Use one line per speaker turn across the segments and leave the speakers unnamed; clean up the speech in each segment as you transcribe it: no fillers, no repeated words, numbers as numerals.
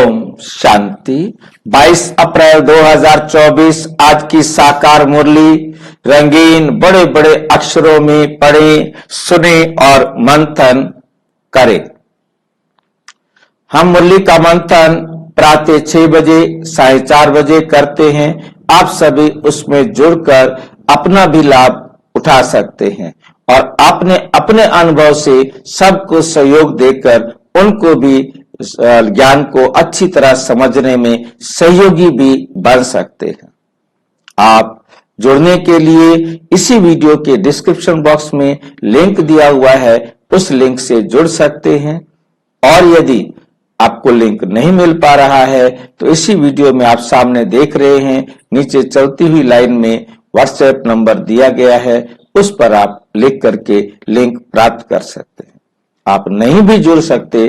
ओम शांति। 22 अप्रैल 2024 आज की साकार मुरली रंगीन बड़े बड़े अक्षरों में पढ़ें, सुने और मंथन करें। हम मुरली का मंथन प्रातः 6 बजे 4:30 बजे करते हैं। आप सभी उसमें जुड़कर अपना भी लाभ उठा सकते हैं और अपने अपने अनुभव से सबको सहयोग देकर उनको भी ज्ञान को अच्छी तरह समझने में सहयोगी भी बन सकते हैं। आप जुड़ने के लिए इसी वीडियो के डिस्क्रिप्शन बॉक्स में लिंक दिया हुआ है, उस लिंक से जुड़ सकते हैं। और यदि आपको लिंक नहीं मिल पा रहा है तो इसी वीडियो में आप सामने देख रहे हैं, नीचे चलती हुई लाइन में व्हाट्सएप नंबर दिया गया है, उस पर आप लिख करके लिंक प्राप्त कर सकते हैं। आप नहीं भी जुड़ सकते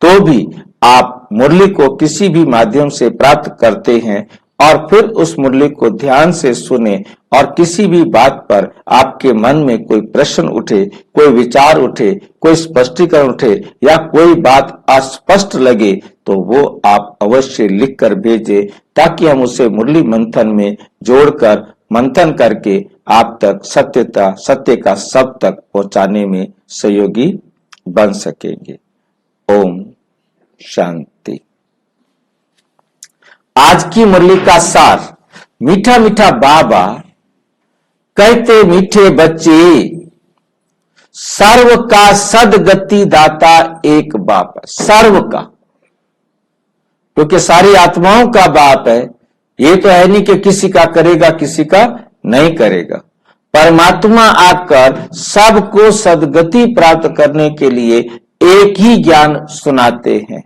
तो भी आप मुरली को किसी भी माध्यम से प्राप्त करते हैं और फिर उस मुरली को ध्यान से सुने और किसी भी बात पर आपके मन में कोई प्रश्न उठे, कोई विचार उठे, कोई स्पष्टीकरण उठे या कोई बात अस्पष्ट लगे तो वो आप अवश्य लिख कर भेजें ताकि हम उसे मुरली मंथन में जोड़कर मंथन करके आप तक सत्य का सब तक पहुंचाने में सहयोगी बन सकेंगे। ओम शांति। आज की मुरली का सार। मीठा मीठा बाबा कहते मीठे बच्चे, सर्व का सदगति दाता एक बाप है। सर्व का, क्योंकि सारी आत्माओं का बाप है। ये तो है नहीं कि किसी का करेगा किसी का नहीं करेगा। परमात्मा आकर सबको सदगति प्राप्त करने के लिए एक ही ज्ञान सुनाते हैं,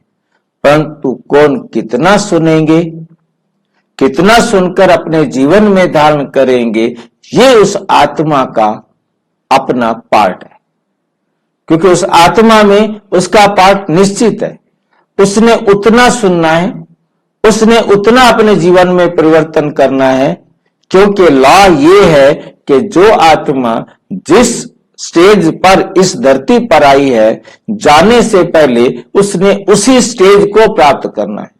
परंतु कौन कितना सुनेंगे, कितना सुनकर अपने जीवन में धारण करेंगे, ये उस आत्मा का अपना पार्ट है। क्योंकि उस आत्मा में उसका पार्ट निश्चित है। उसने उतना सुनना है, उसने उतना अपने जीवन में परिवर्तन करना है। क्योंकि लॉ ये है कि जो आत्मा जिस स्टेज पर इस धरती पर आई है, जाने से पहले उसने उसी स्टेज को प्राप्त करना है।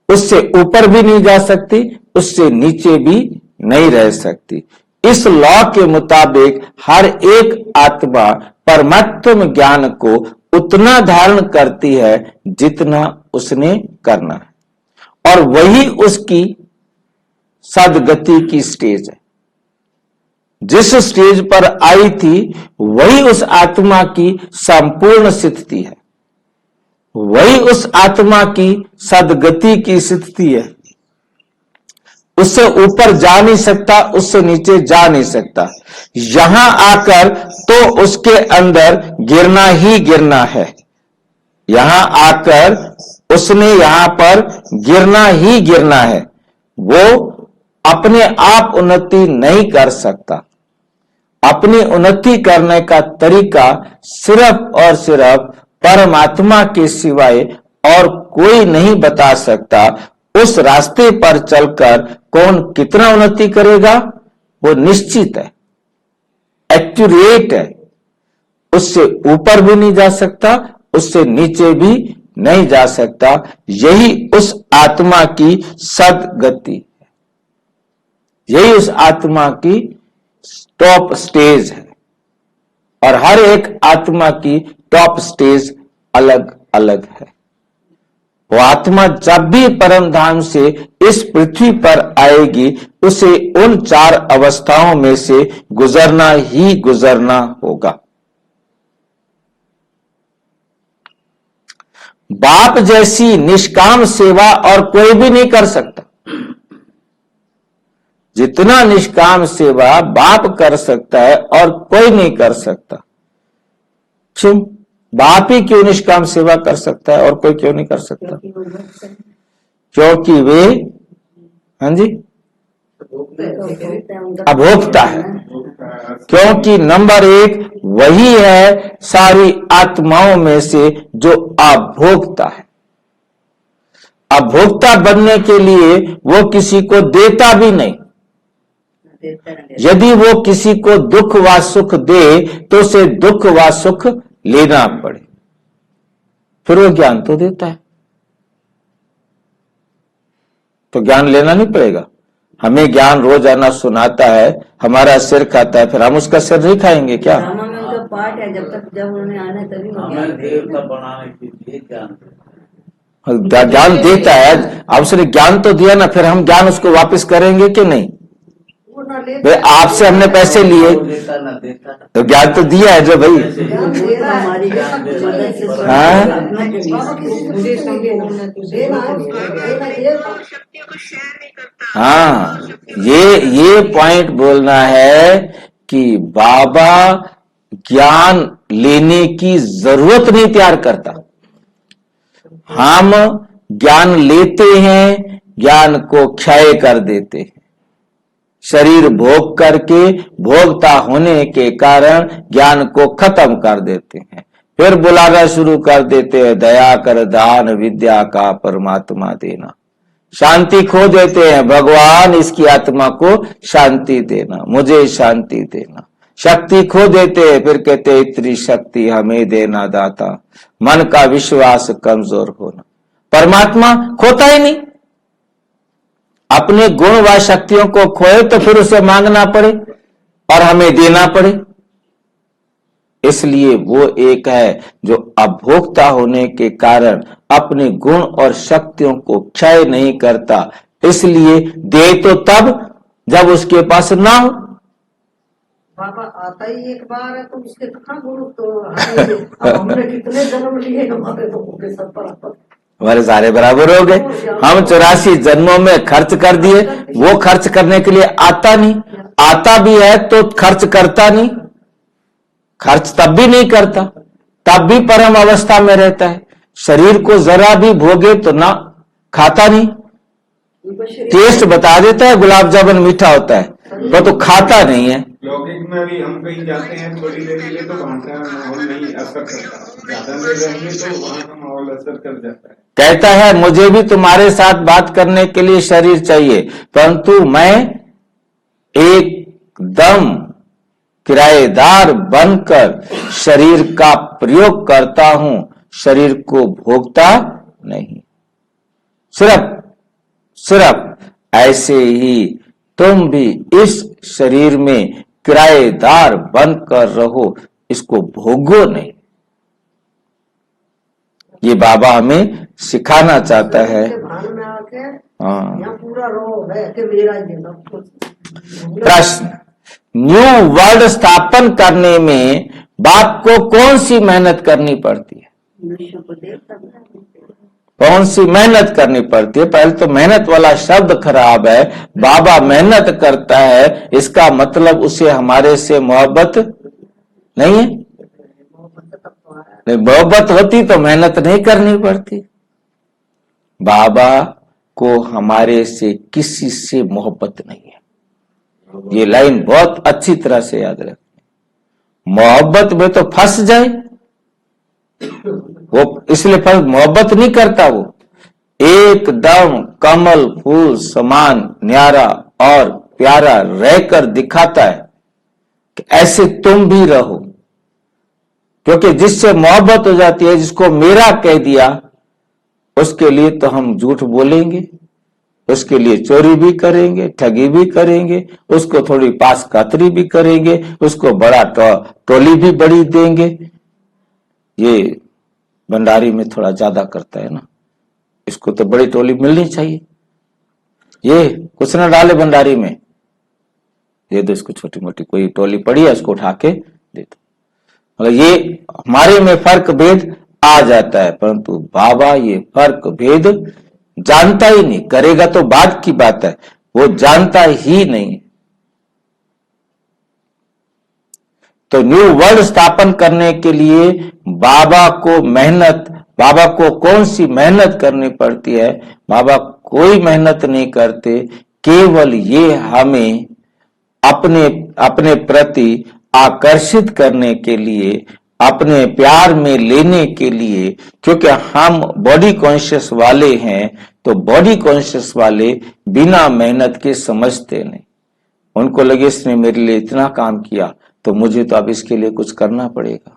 उससे ऊपर भी नहीं जा सकती, उससे नीचे भी नहीं रह सकती। इस लॉ के मुताबिक हर एक आत्मा परमात्म ज्ञान को उतना धारण करती है जितना उसने करना है, और वही उसकी सदगति की स्टेज है। जिस स्टेज पर आई थी वही उस आत्मा की संपूर्ण स्थिति है, वही उस आत्मा की सदगति की स्थिति है। उससे ऊपर जा नहीं सकता, उससे नीचे जा नहीं सकता। यहां आकर तो उसके अंदर गिरना ही गिरना है। यहां आकर उसने यहां पर गिरना ही गिरना है। वो अपने आप उन्नति नहीं कर सकता। अपनी उन्नति करने का तरीका सिर्फ और सिर्फ परमात्मा के सिवाय और कोई नहीं बता सकता। उस रास्ते पर चलकर कौन कितना उन्नति करेगा वो निश्चित है, एक्यूरेट है। उससे ऊपर भी नहीं जा सकता, उससे नीचे भी नहीं जा सकता। यही उस आत्मा की सदगति है, यही उस आत्मा की टॉप स्टेज है। और हर एक आत्मा की टॉप स्टेज अलग अलग है। वो आत्मा जब भी परम धाम से इस पृथ्वी पर आएगी, उसे उन 4 अवस्थाओं में से गुजरना ही गुजरना होगा। बाप जैसी निष्काम सेवा और कोई भी नहीं कर सकता। जितना निष्काम सेवा बाप कर सकता है और कोई नहीं कर सकता। क्यों? बाप ही क्यों निष्काम सेवा कर सकता है और कोई क्यों नहीं कर सकता? क्योंकि वे, हाँ जी, अभोक्ता है। क्योंकि नंबर 1 वही है सारी आत्माओं में से जो अभोक्ता है। अभोक्ता बनने के लिए वो किसी को देता भी नहीं। यदि वो किसी को दुख व सुख दे तो उसे दुख व सुख लेना पड़े, फिर वो ज्ञान तो देता है। तो ज्ञान लेना नहीं पड़ेगा। हमें ज्ञान रोजाना सुनाता है, हमारा सिर खाता है, फिर हम उसका सिर नहीं खाएंगे क्या?
ड्रामा में उनका पार्ट है, जब उन्होंने आना है तभी वो ज्ञान
देवता बनाने के लिए ज्ञान
देता है। अब उसने ज्ञान तो दिया ना, फिर हम ज्ञान उसको वापस करेंगे कि नहीं? भाई आपसे हमने पैसे लिए तो ज्ञान तो दिया है जो भाई। हाँ, हाँ, ये पॉइंट बोलना है कि बाबा ज्ञान लेने की जरूरत नहीं तैयार करता। हम ज्ञान लेते हैं, ज्ञान को क्षय कर देते हैं। शरीर भोग करके भोगता होने के कारण ज्ञान को खत्म कर देते हैं, फिर बुलाना शुरू कर देते हैं, दया कर दान विद्या का परमात्मा देना। शांति खो देते हैं, भगवान इसकी आत्मा को शांति देना, मुझे शांति देना। शक्ति खो देते हैं, फिर कहते हैं इतनी शक्ति हमें देना दाता। मन का विश्वास कमजोर होना। परमात्मा खोता ही नहीं। अपने गुण व शक्तियों को खोए तो फिर उसे मांगना पड़े और हमें देना पड़े। इसलिए वो एक है जो अभोक्ता होने के कारण अपने गुण और शक्तियों को क्षय नहीं करता, इसलिए दे तो तब जब उसके पास ना हो।
बाबा आता ही एक बार है तो उसके कहाँ गुरु तो हमने कितने जन्म लिए, हमारे तो सब पर
हमारे सारे बराबर हो गए। हम 84 जन्मों में खर्च कर दिए, वो खर्च करने के लिए आता नहीं। आता भी है तो खर्च करता नहीं, खर्च तब भी नहीं करता, तब भी परम अवस्था में रहता है। शरीर को जरा भी भोगे तो ना खाता नहीं। टेस्ट बता देता है गुलाब जामुन मीठा होता है, तो खाता नहीं है।
लौकिक में भी हम कहीं जाते हैं थोड़ी देर के लिए तो वहां का माहौल नहीं असर करता, ज्यादा देर रहेंगे तो वहां का माहौल असर कर जाता है।
कहता है मुझे भी तुम्हारे साथ बात करने के लिए शरीर चाहिए, परंतु मैं एकदम किराएदार बनकर शरीर का प्रयोग करता हूं, शरीर को भोगता नहीं। सिर्फ ऐसे ही तुम भी इस शरीर में किराएदार बनकर रहो, इसको भोगो नहीं। ये बाबा हमें सिखाना चाहता है। हाँ। प्रश्न, न्यू वर्ल्ड स्थापन करने में बाप को कौन सी मेहनत करनी पड़ती है? कौन सी मेहनत करनी पड़ती है? पहले तो मेहनत वाला शब्द खराब है। बाबा मेहनत करता है, इसका मतलब उसे हमारे से मोहब्बत नहीं है। मोहब्बत होती तो मेहनत नहीं करनी पड़ती। बाबा को हमारे से किसी से मोहब्बत नहीं है। ये लाइन बहुत अच्छी तरह से याद रखें। मोहब्बत में तो फंस जाए वो, इसलिए मोहब्बत नहीं करता। वो एकदम कमल फूल समान न्यारा और प्यारा रहकर दिखाता है कि ऐसे तुम भी रहो। क्योंकि जिससे मोहब्बत हो जाती है, जिसको मेरा कह दिया, उसके लिए तो हम झूठ बोलेंगे, उसके लिए चोरी भी करेंगे, ठगी भी करेंगे, उसको थोड़ी पास कातरी भी करेंगे, उसको बड़ा टोली भी बड़ी देंगे। ये भंडारी में थोड़ा ज्यादा करता है ना, इसको तो बड़ी टोली मिलनी चाहिए। ये कुछ ना डाले भंडारी में, ये दो इसको छोटी मोटी कोई टोली पड़ी है, उसको उठा के दे दो। मगर ये हमारे में फर्क भेद आ जाता है, परंतु बाबा ये फर्क भेद जानता ही नहीं। करेगा तो बाद की बात है, वो जानता ही नहीं। तो न्यू वर्ल्ड स्थापन करने के लिए बाबा को कौन सी मेहनत करनी पड़ती है? बाबा कोई मेहनत नहीं करते, केवल ये हमें अपने प्रति आकर्षित करने के लिए, अपने प्यार में लेने के लिए। क्योंकि हम बॉडी कॉन्शियस वाले हैं, तो बॉडी कॉन्शियस वाले बिना मेहनत के समझते नहीं। उनको लगे इसने मेरे लिए इतना काम किया तो मुझे तो अब इसके लिए कुछ करना पड़ेगा।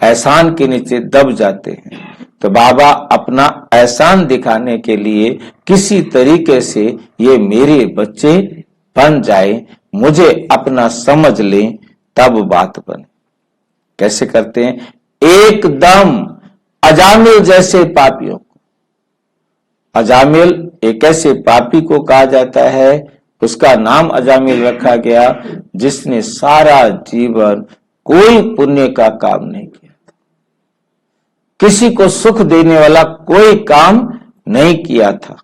एहसान के नीचे दब जाते हैं। तो बाबा अपना एहसान दिखाने के लिए किसी तरीके से ये मेरे बच्चे बन जाए, मुझे अपना समझ लें, तब बात बने। कैसे करते हैं? एकदम अजामिल जैसे पापियों को, अजामिल एक ऐसे पापी को कहा जाता है, उसका नाम अजामिल रखा गया जिसने सारा जीवन कोई पुण्य का काम नहीं किया, किसी को सुख देने वाला कोई काम नहीं किया था,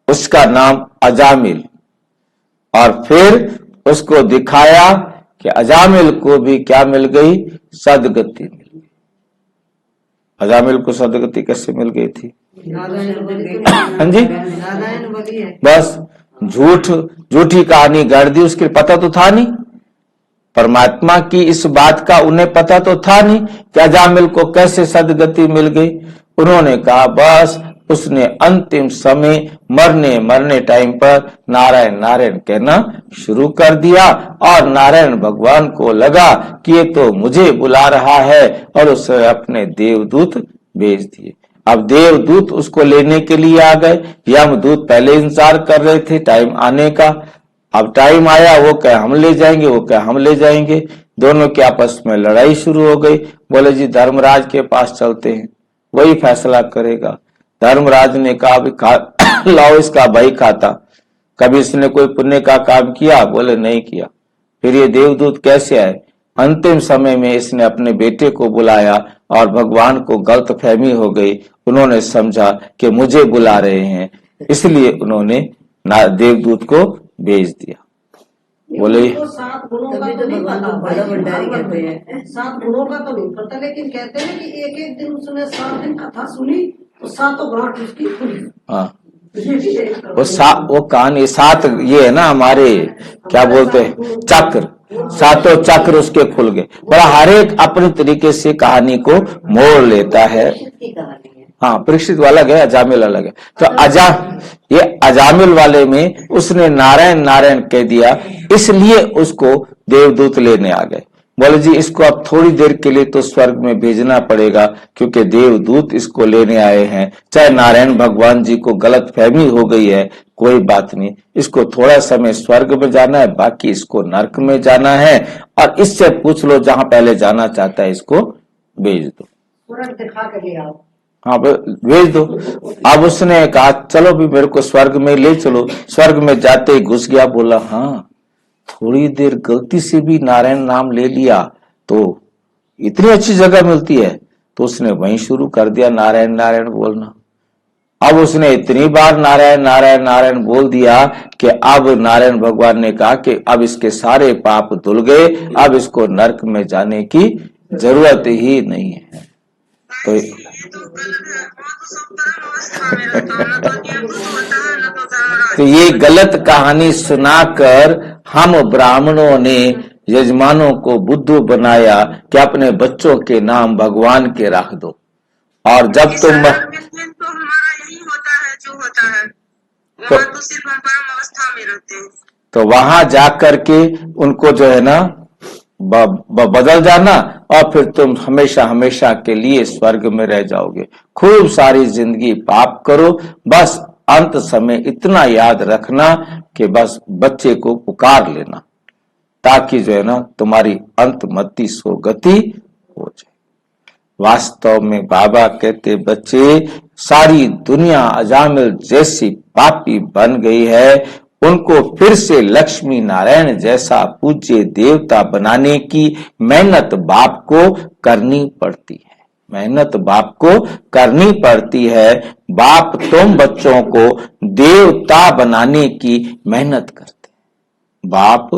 उसका नाम अजामिल। और फिर उसको दिखाया कि अजामिल को भी क्या मिल गई? सदगति मिल गई। अजामिल को सदगति कैसे मिल गई थी? हाँ जी,
नारायण बली है।
बस झूठी कहानी गढ़ दी, उसके पता तो था नहीं, परमात्मा की इस बात का उन्हें पता तो था नहीं कि अजामिल को कैसे सदगति मिल गई। उन्होंने कहा बस उसने अंतिम समय मरने टाइम पर नारायण नारायण कहना शुरू कर दिया, और नारायण भगवान को लगा कि ये तो मुझे बुला रहा है, और उसने अपने देवदूत भेज दिए। अब देवदूत उसको लेने के लिए आ गए, यमदूत पहले इंतजार कर रहे थे टाइम आने का। अब टाइम आया, वो कहे हम ले जाएंगे, वो कहे हम ले जाएंगे, दोनों के आपस में लड़ाई शुरू हो गई। बोले जी धर्मराज के पास चलते हैं, वही फैसला करेगा। धर्मराज ने कहा लाओ इसका भाई खाता, कभी इसने कोई पुण्य का काम किया? बोले नहीं किया। फिर ये देवदूत कैसे आए? अंतिम समय में इसने अपने बेटे को बुलाया और भगवान को गलतफहमी हो गई, उन्होंने समझा कि मुझे बुला रहे हैं, इसलिए उन्होंने देवदूत को भेज दिया। बोले
तो 7 गुणों का तो नहीं पता, भाई 7 गुणों का तो नहीं पता, लेकिन कहते हैं कि एक दिन उसने 7 दिन कथा सुनी तो 7 गांठ उसकी खुली।
हाँ, वो कहानी 7 ये है ना, हमारे क्या बोलते हैं चक्र, 7 चक्र उसके खुल गए। बड़ा हर एक अपने तरीके से कहानी को मोड़ लेता है। हाँ, परीक्षित वाला अलग है, अजामिल अलग है। तो ये अजामिल वाले में उसने नारायण नारायण कह दिया, इसलिए उसको देवदूत लेने आ गए। बोले जी इसको अब थोड़ी देर के लिए तो स्वर्ग में भेजना पड़ेगा, क्योंकि देवदूत इसको लेने आए हैं। चाहे नारायण भगवान जी को गलत फहमी हो गई है, कोई बात नहीं, इसको थोड़ा समय स्वर्ग में जाना है, बाकी इसको नरक में जाना है, और इससे पूछ लो जहां पहले जाना चाहता है, इसको भेज दो,
तुरंत दिखा के ले आओ।
हाँ भेज दो। अब उसने कहा चलो भी मेरे को स्वर्ग में ले चलो। स्वर्ग में जाते ही घुस गया, बोला हाँ थोड़ी देर गलती से भी नारायण नाम ले लिया तो इतनी अच्छी जगह मिलती है, तो उसने वहीं शुरू कर दिया नारायण नारायण बोलना। अब उसने इतनी बार नारायण नारायण नारायण बोल दिया कि अब नारायण भगवान ने कहा कि अब इसके सारे पाप धुल गए, अब इसको नरक में जाने की जरूरत ही नहीं है। तो तो ये गलत कहानी सुनाकर हम ब्राह्मणों ने यजमानों को बुद्धू बनाया कि अपने बच्चों के नाम भगवान के रख दो, और जब तुम
तो हमारा यही होता है जो होता है, वहाँ तो सिर्फ हम परम अवस्था में रहते हैं।
तो वहां जाकर के उनको जो है ना बदल जाना, और फिर तुम हमेशा हमेशा के लिए स्वर्ग में रह जाओगे। खूब सारी जिंदगी पाप करो, बस अंत समय इतना याद रखना कि बस बच्चे को पुकार लेना, ताकि जो है ना तुम्हारी अंतमति सोगति हो जाए। वास्तव में बाबा कहते बच्चे सारी दुनिया अजामिल जैसी पापी बन गई है, उनको फिर से लक्ष्मी नारायण जैसा पूज्य देवता बनाने की मेहनत बाप को करनी पड़ती है, मेहनत बाप को करनी पड़ती है। बाप तुम बच्चों को देवता बनाने की मेहनत करते हैं, बाप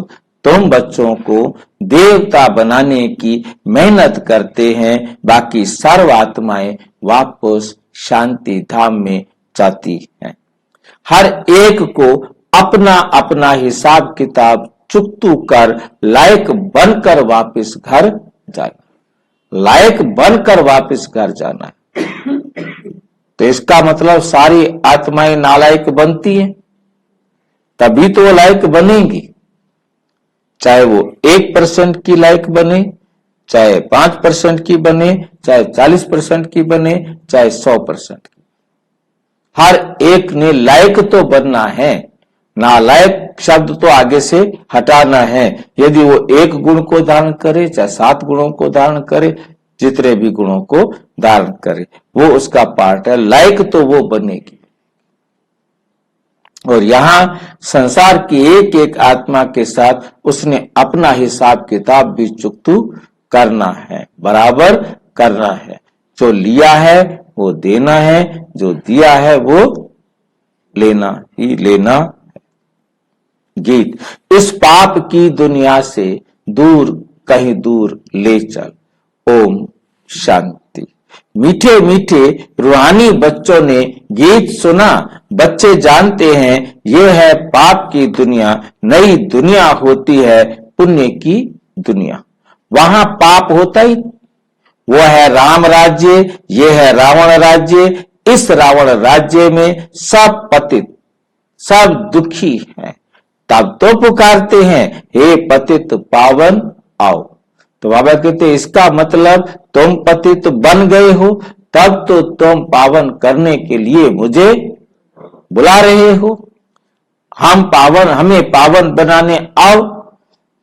तुम बच्चों को देवता बनाने की मेहनत करते हैं, बाकी सर्व आत्माएं वापस शांति धाम में जाती हैं। हर एक को अपना अपना हिसाब किताब चुकतू कर लायक बनकर वापस घर जाना, लायक बनकर वापस घर जाना है। तो इसका मतलब सारी आत्माएं नालायक बनती हैं, तभी तो वो लायक बनेंगी। चाहे वो 1% की लायक बने, चाहे 5% की बने, चाहे 40% की बने, चाहे 100% की। हर एक ने लायक तो बनना है, नालायक शब्द तो आगे से हटाना है। यदि वो एक गुण को धारण करे, चाहे 7 गुणों को धारण करे, जितने भी गुणों को धारण करे, वो उसका पार्ट है। लायक तो वो बनेगी। और यहां संसार की एक एक आत्मा के साथ उसने अपना हिसाब किताब भी चुकतू करना है, बराबर करना है। जो लिया है वो देना है, जो दिया है वो लेना ही लेना है। गीत, इस पाप की दुनिया से दूर कहीं दूर ले चल। ओम शांति। मीठे मीठे रूहानी बच्चों ने गीत सुना। बच्चे जानते हैं ये है पाप की दुनिया, नई दुनिया होती है पुण्य की दुनिया। वहां पाप होता ही, वो है राम राज्य, ये है रावण राज्य। इस रावण राज्य में सब पतित, सब दुखी हैं। तब तो पुकारते हैं, हे पतित पावन आओ। तो बाबा कहते इसका मतलब तुम पतित बन गए हो, तब तो तुम पावन करने के लिए मुझे बुला रहे हो। हमें पावन बनाने आओ।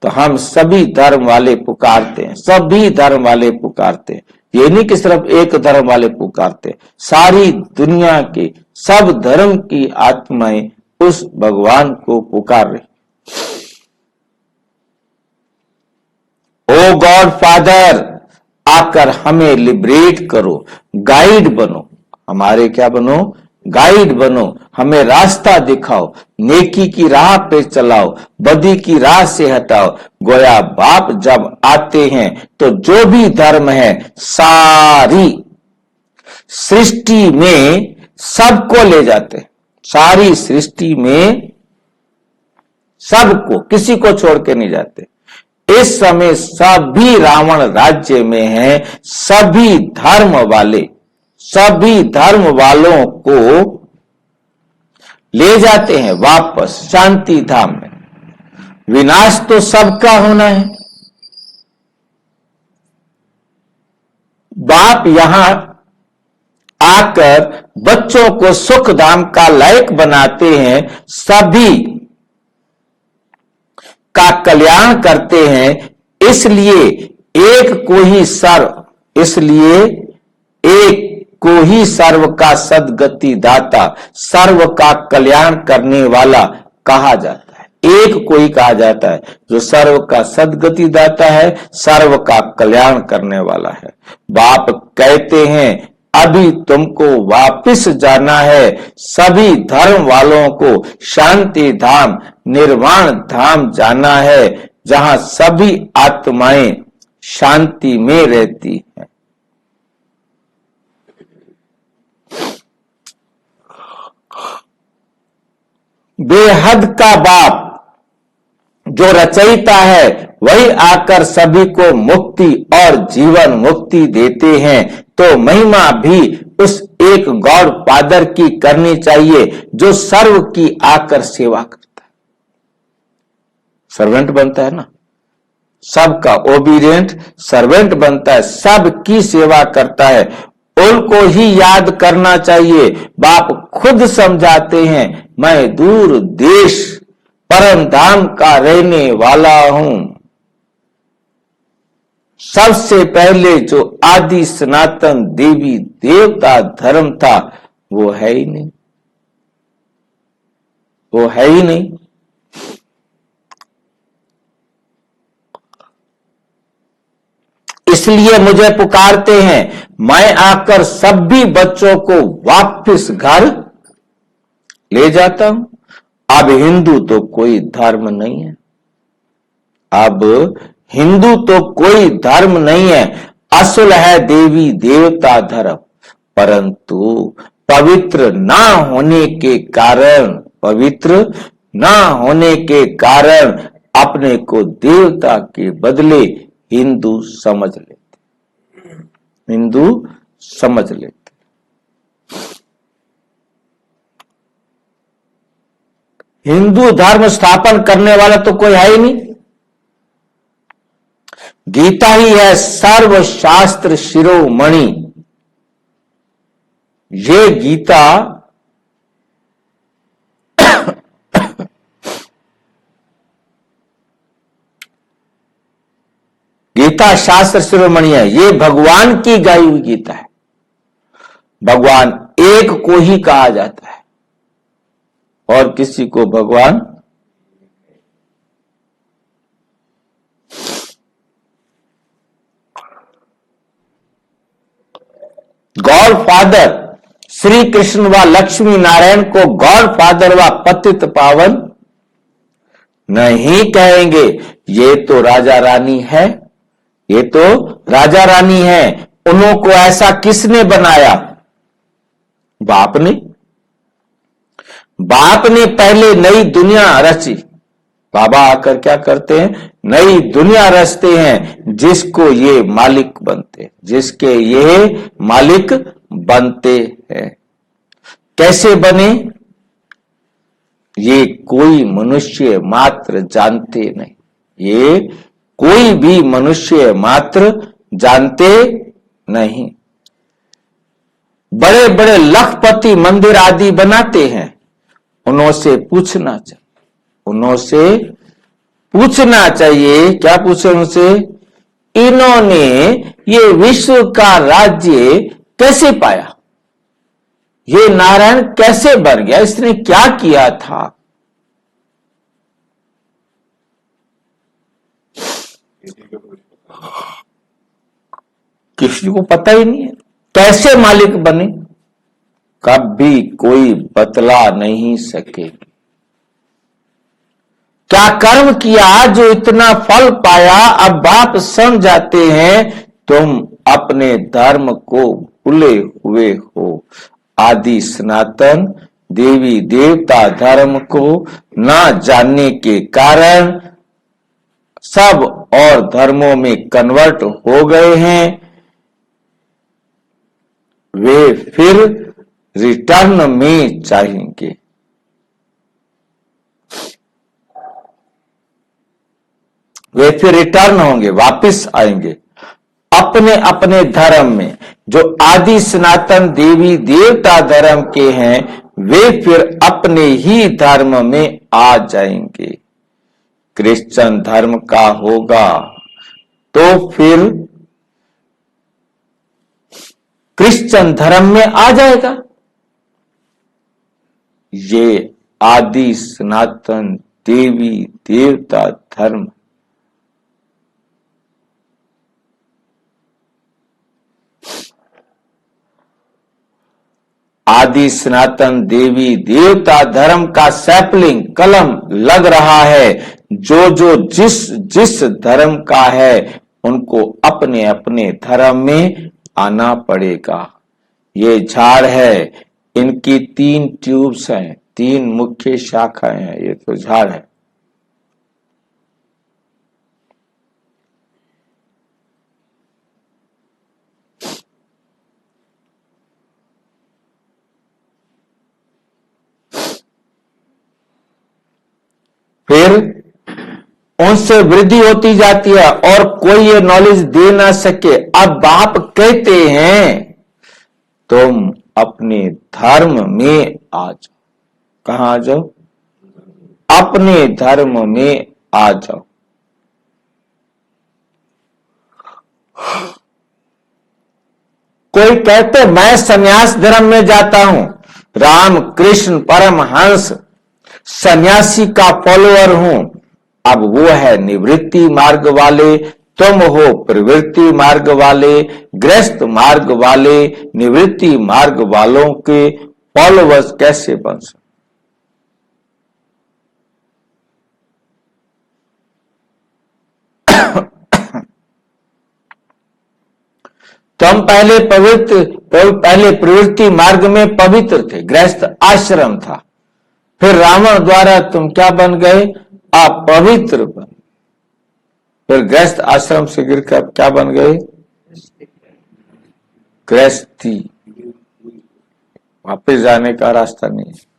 तो हम सभी धर्म वाले पुकारते हैं, सभी धर्म वाले पुकारते हैं। ये नहीं कि सिर्फ एक धर्म वाले पुकारते हैं, सारी दुनिया के सब धर्म की आत्माएं उस भगवान को पुकार रही। ओ गॉड फादर, आकर हमें लिबरेट करो, गाइड बनो। हमारे क्या बनो? गाइड बनो। हमें रास्ता दिखाओ, नेकी की राह पे चलाओ, बदी की राह से हटाओ। गोया बाप जब आते हैं तो जो भी धर्म है सारी सृष्टि में सबको ले जाते हैं। सारी सृष्टि में सबको, किसी को छोड़ के नहीं जाते। इस समय सभी रावण राज्य में हैं। सभी धर्म वाले, सभी धर्म वालों को ले जाते हैं वापस शांति धाम में। विनाश तो सबका होना है। बाप यहां आकर बच्चों को सुख धाम का लायक बनाते हैं, सभी का कल्याण करते हैं। इसलिए एक को ही सर्व, इसलिए एक को ही सर्व का सदगति दाता, सर्व का कल्याण करने वाला कहा जाता है। एक को ही कहा जाता है जो सर्व का सदगति दाता है, सर्व का कल्याण करने वाला है। बाप कहते हैं अभी तुमको वापिस जाना है। सभी धर्म वालों को शांति धाम, निर्वाण धाम जाना है, जहां सभी आत्माएं शांति में रहती हैं। बेहद का बाप जो रचयिता है वही आकर सभी को मुक्ति और जीवन मुक्ति देते हैं। तो महिमा भी उस एक गॉड फादर की करनी चाहिए जो सर्व की आकर सेवा करता है। सर्वेंट बनता है ना, सबका ओबीडिएंट सर्वेंट बनता है, सबकी सेवा करता है। उनको ही याद करना चाहिए। बाप खुद समझाते हैं, मैं दूर देश परम धाम का रहने वाला हूं। सबसे पहले जो आदि सनातन देवी देवता धर्म था वो है ही नहीं, वो है ही नहीं। इसलिए मुझे पुकारते हैं, मैं आकर सभी बच्चों को वापस घर ले जाता हूं। अब हिंदू तो कोई धर्म नहीं है, अब हिंदू तो कोई धर्म नहीं है। असल है देवी देवता धर्म, परंतु पवित्र ना होने के कारण, पवित्र ना होने के कारण अपने को देवता के बदले हिंदू समझ लेते, हिंदू समझ लेते। हिंदू धर्म स्थापन करने वाला तो कोई है ही नहीं। गीता ही है सर्वशास्त्र शिरोमणि। ये गीता गीता शास्त्र शिरोमणि है। ये भगवान की गाई हुई गीता है। भगवान एक को ही कहा जाता है और किसी को भगवान गॉड फादर श्री कृष्ण व लक्ष्मी नारायण को गॉड फादर व पतित पावन नहीं कहेंगे। ये तो राजा रानी है, ये तो राजा रानी है। उन्हों को ऐसा किसने बनाया? बाप ने। बाप ने पहले नई दुनिया रची। बाबा आकर क्या करते हैं? नई दुनिया रचते हैं जिसको ये मालिक बनते, जिसके ये मालिक बनते हैं। कैसे बने? ये कोई मनुष्य मात्र जानते नहीं, ये कोई भी मनुष्य मात्र जानते नहीं। बड़े बड़े लखपति मंदिर आदि बनाते हैं, उनसे पूछना चाहिए, उनसे पूछना चाहिए। क्या पूछे उनसे? इन्होंने ये विश्व का राज्य कैसे पाया? ये नारायण कैसे बन गया? इसने क्या किया था? किसी को पता ही नहीं है। कैसे मालिक बने? कभी कोई बतला नहीं सके। क्या कर्म किया जो इतना फल पाया? अब बाप समझाते हैं तुम अपने धर्म को भूले हुए हो। आदि सनातन देवी देवता धर्म को न जानने के कारण सब और धर्मों में कन्वर्ट हो गए हैं। वे फिर रिटर्न में चाहेंगे। वे फिर रिटर्न होंगे, वापस आएंगे अपने अपने धर्म में। जो आदि सनातन देवी देवता धर्म के हैं वे फिर अपने ही धर्म में आ जाएंगे। क्रिश्चियन धर्म का होगा तो फिर क्रिश्चियन धर्म में आ जाएगा। ये आदि सनातन देवी देवता धर्म आदि सनातन देवी देवता धर्म का सैपलिंग कलम लग रहा है। जो जो जिस जिस धर्म का है उनको अपने अपने धर्म में आना पड़ेगा। ये झाड़ है, इनकी 3 ट्यूब्स हैं, 3 मुख्य शाखाएं हैं। ये तो झाड़ है। फिर उनसे वृद्धि होती जाती है और कोई ये नॉलेज दे ना सके। अब बाप कहते हैं तुम अपने धर्म में आ जाओ। कहां आ जाओ? अपने धर्म में आ जाओ। कोई कहते मैं संन्यास धर्म में जाता हूं। राम कृष्ण परमहंस सन्यासी का फॉलोअर हूं। अब वो है निवृत्ति मार्ग वाले, तुम हो प्रवृत्ति मार्ग वाले। गृहस्थ मार्ग वाले निवृत्ति मार्ग वालों के फॉलोअर्स कैसे बन सकते? तुम पहले प्रवृत्ति मार्ग में पवित्र थे, गृहस्थ आश्रम था। फिर रावण द्वारा तुम क्या बन गए? अपवित्र बन। फिर गृहस्थ आश्रम से गिरकर क्या बन गए? गृहस्थी। वापस जाने का रास्ता नहीं है।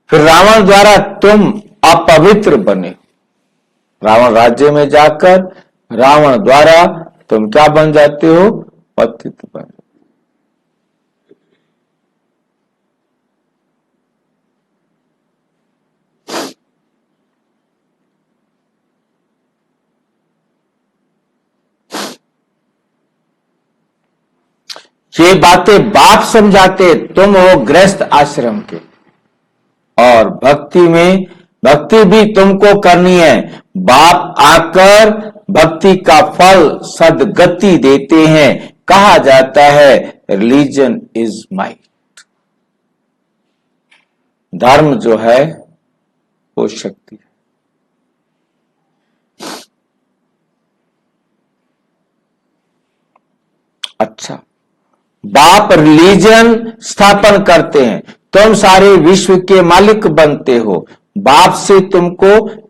फिर रावण द्वारा तुम अपवित्र बने। रावण राज्य में जाकर रावण द्वारा तुम क्या बन जाते हो? पतित बन जाते। ये बातें बाप समझाते, तुम हो गृहस्थ आश्रम के। और भक्ति भी तुमको करनी है। बाप आकर भक्ति का फल सदगति देते हैं। कहा जाता है रिलीजन इज माइट। धर्म जो है वो शक्ति है। अच्छा, बाप रिलीजन स्थापन करते हैं, तुम सारे विश्व के मालिक बनते हो। बाप से तुमको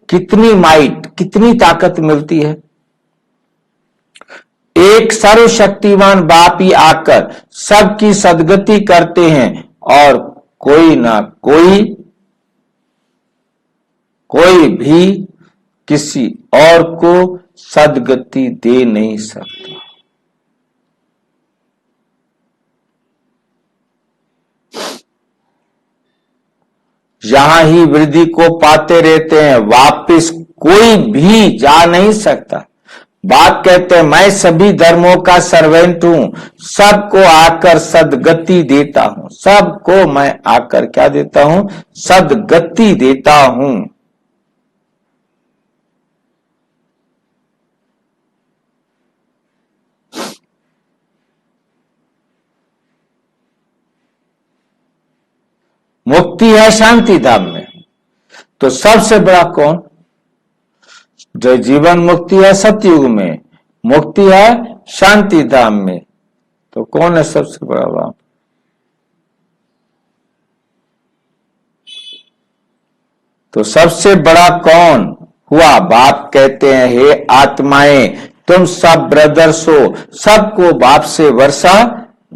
कितनी माइट, कितनी ताकत मिलती है? एक सर्वशक्तिमान बाप ही आकर सबकी सदगति करते हैं और कोई ना कोई भी किसी और को सदगति दे नहीं सकता। यहां ही वृद्धि को पाते रहते हैं, वापस कोई भी जा नहीं सकता। बाप कहते हैं मैं सभी धर्मों का सर्वेंट हूं, सबको आकर सदगति देता हूं। सबको मैं आकर क्या देता हूं? सदगति देता हूं। मुक्ति है शांति धाम में, तो सबसे बड़ा कौन? जो जीवन मुक्ति है सतयुग में, मुक्ति है शांति धाम में, तो कौन है सबसे बड़ा बाप? तो सबसे बड़ा कौन हुआ? बाप कहते हैं हे आत्माएं, तुम सब ब्रदर्स हो, सबको बाप से वर्षा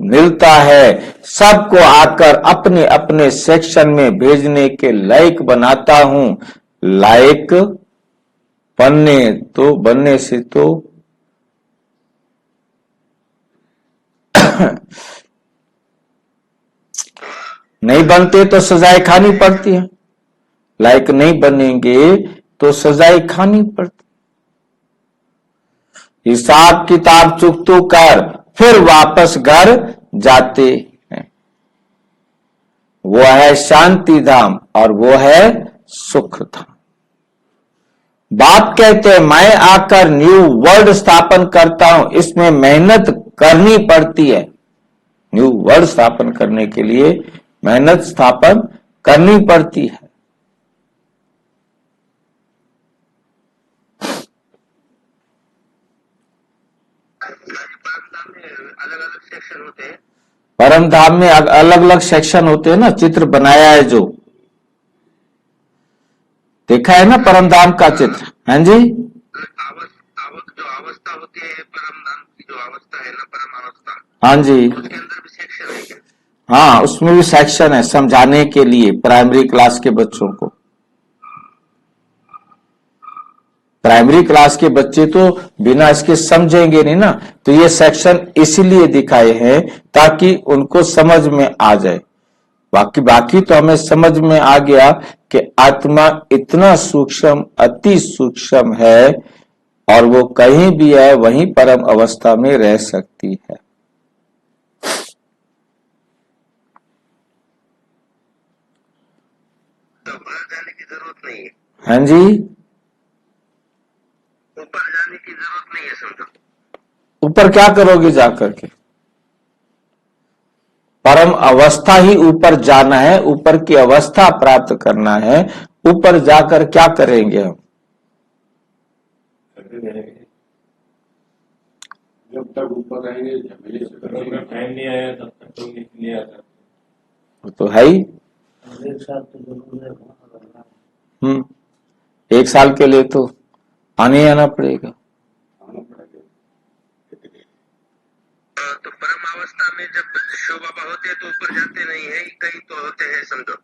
मिलता है। सबको आकर अपने अपने सेक्शन में भेजने के लायक बनाता हूं। लायक बनने से तो नहीं बनते तो सजाएं खानी पड़ती है। लायक नहीं बनेंगे तो सजाएं खानी पड़ती। हिसाब किताब चुकतू कर फिर वापस घर जाते हैं। वो है शांति धाम और वो है सुख धाम। बाप कहते हैं मैं आकर न्यू वर्ल्ड स्थापन करता हूं, इसमें मेहनत करनी पड़ती है। न्यू वर्ल्ड स्थापन करने के लिए मेहनत स्थापन करनी पड़ती है।
अलग अलग सेक्शन होते हैं।
परम धाम में अलग अलग सेक्शन होते हैं ना, चित्र बनाया है जो देखा है ना परम धाम का चित्र। हाँ जी,
जो अवस्था होती है परम धाम की, जो अवस्था है ना परम अवस्था,
हाँ जी,
उसके अंदर भी सेक्शन है क्या?
हाँ उसमें भी सेक्शन है समझाने के लिए प्राइमरी क्लास के बच्चों को। प्राइमरी क्लास के बच्चे तो बिना इसके समझेंगे नहीं ना, तो ये सेक्शन इसीलिए दिखाए हैं ताकि उनको समझ में आ जाए। बाकी तो हमें समझ में आ गया कि आत्मा इतना सूक्ष्म, अति सूक्ष्म है और वो कहीं भी है वहीं परम अवस्था में रह सकती है।
तो ऊपर जाने की जरूरत नहीं है।
हाँ जी,
ऊपर जाने की जरूरत नहीं है समझो।
ऊपर क्या करोगे जाकर के? परम अवस्था ही ऊपर जाना है, ऊपर की अवस्था प्राप्त करना है। ऊपर जाकर क्या करेंगे हम?
जब तक ऊपर रहेंगे झमेले से करेंगे। टाइम नहीं आया तब तक तो नहीं आता।
तो है ही।
एक साथ तो जरूर है।
एक साल के लिए तो आना पड़ेगा।
तो परम अवस्था में जब शिव बाबा होते हैं तो ऊपर जाते नहीं है, कहीं तो होते हैं समझो।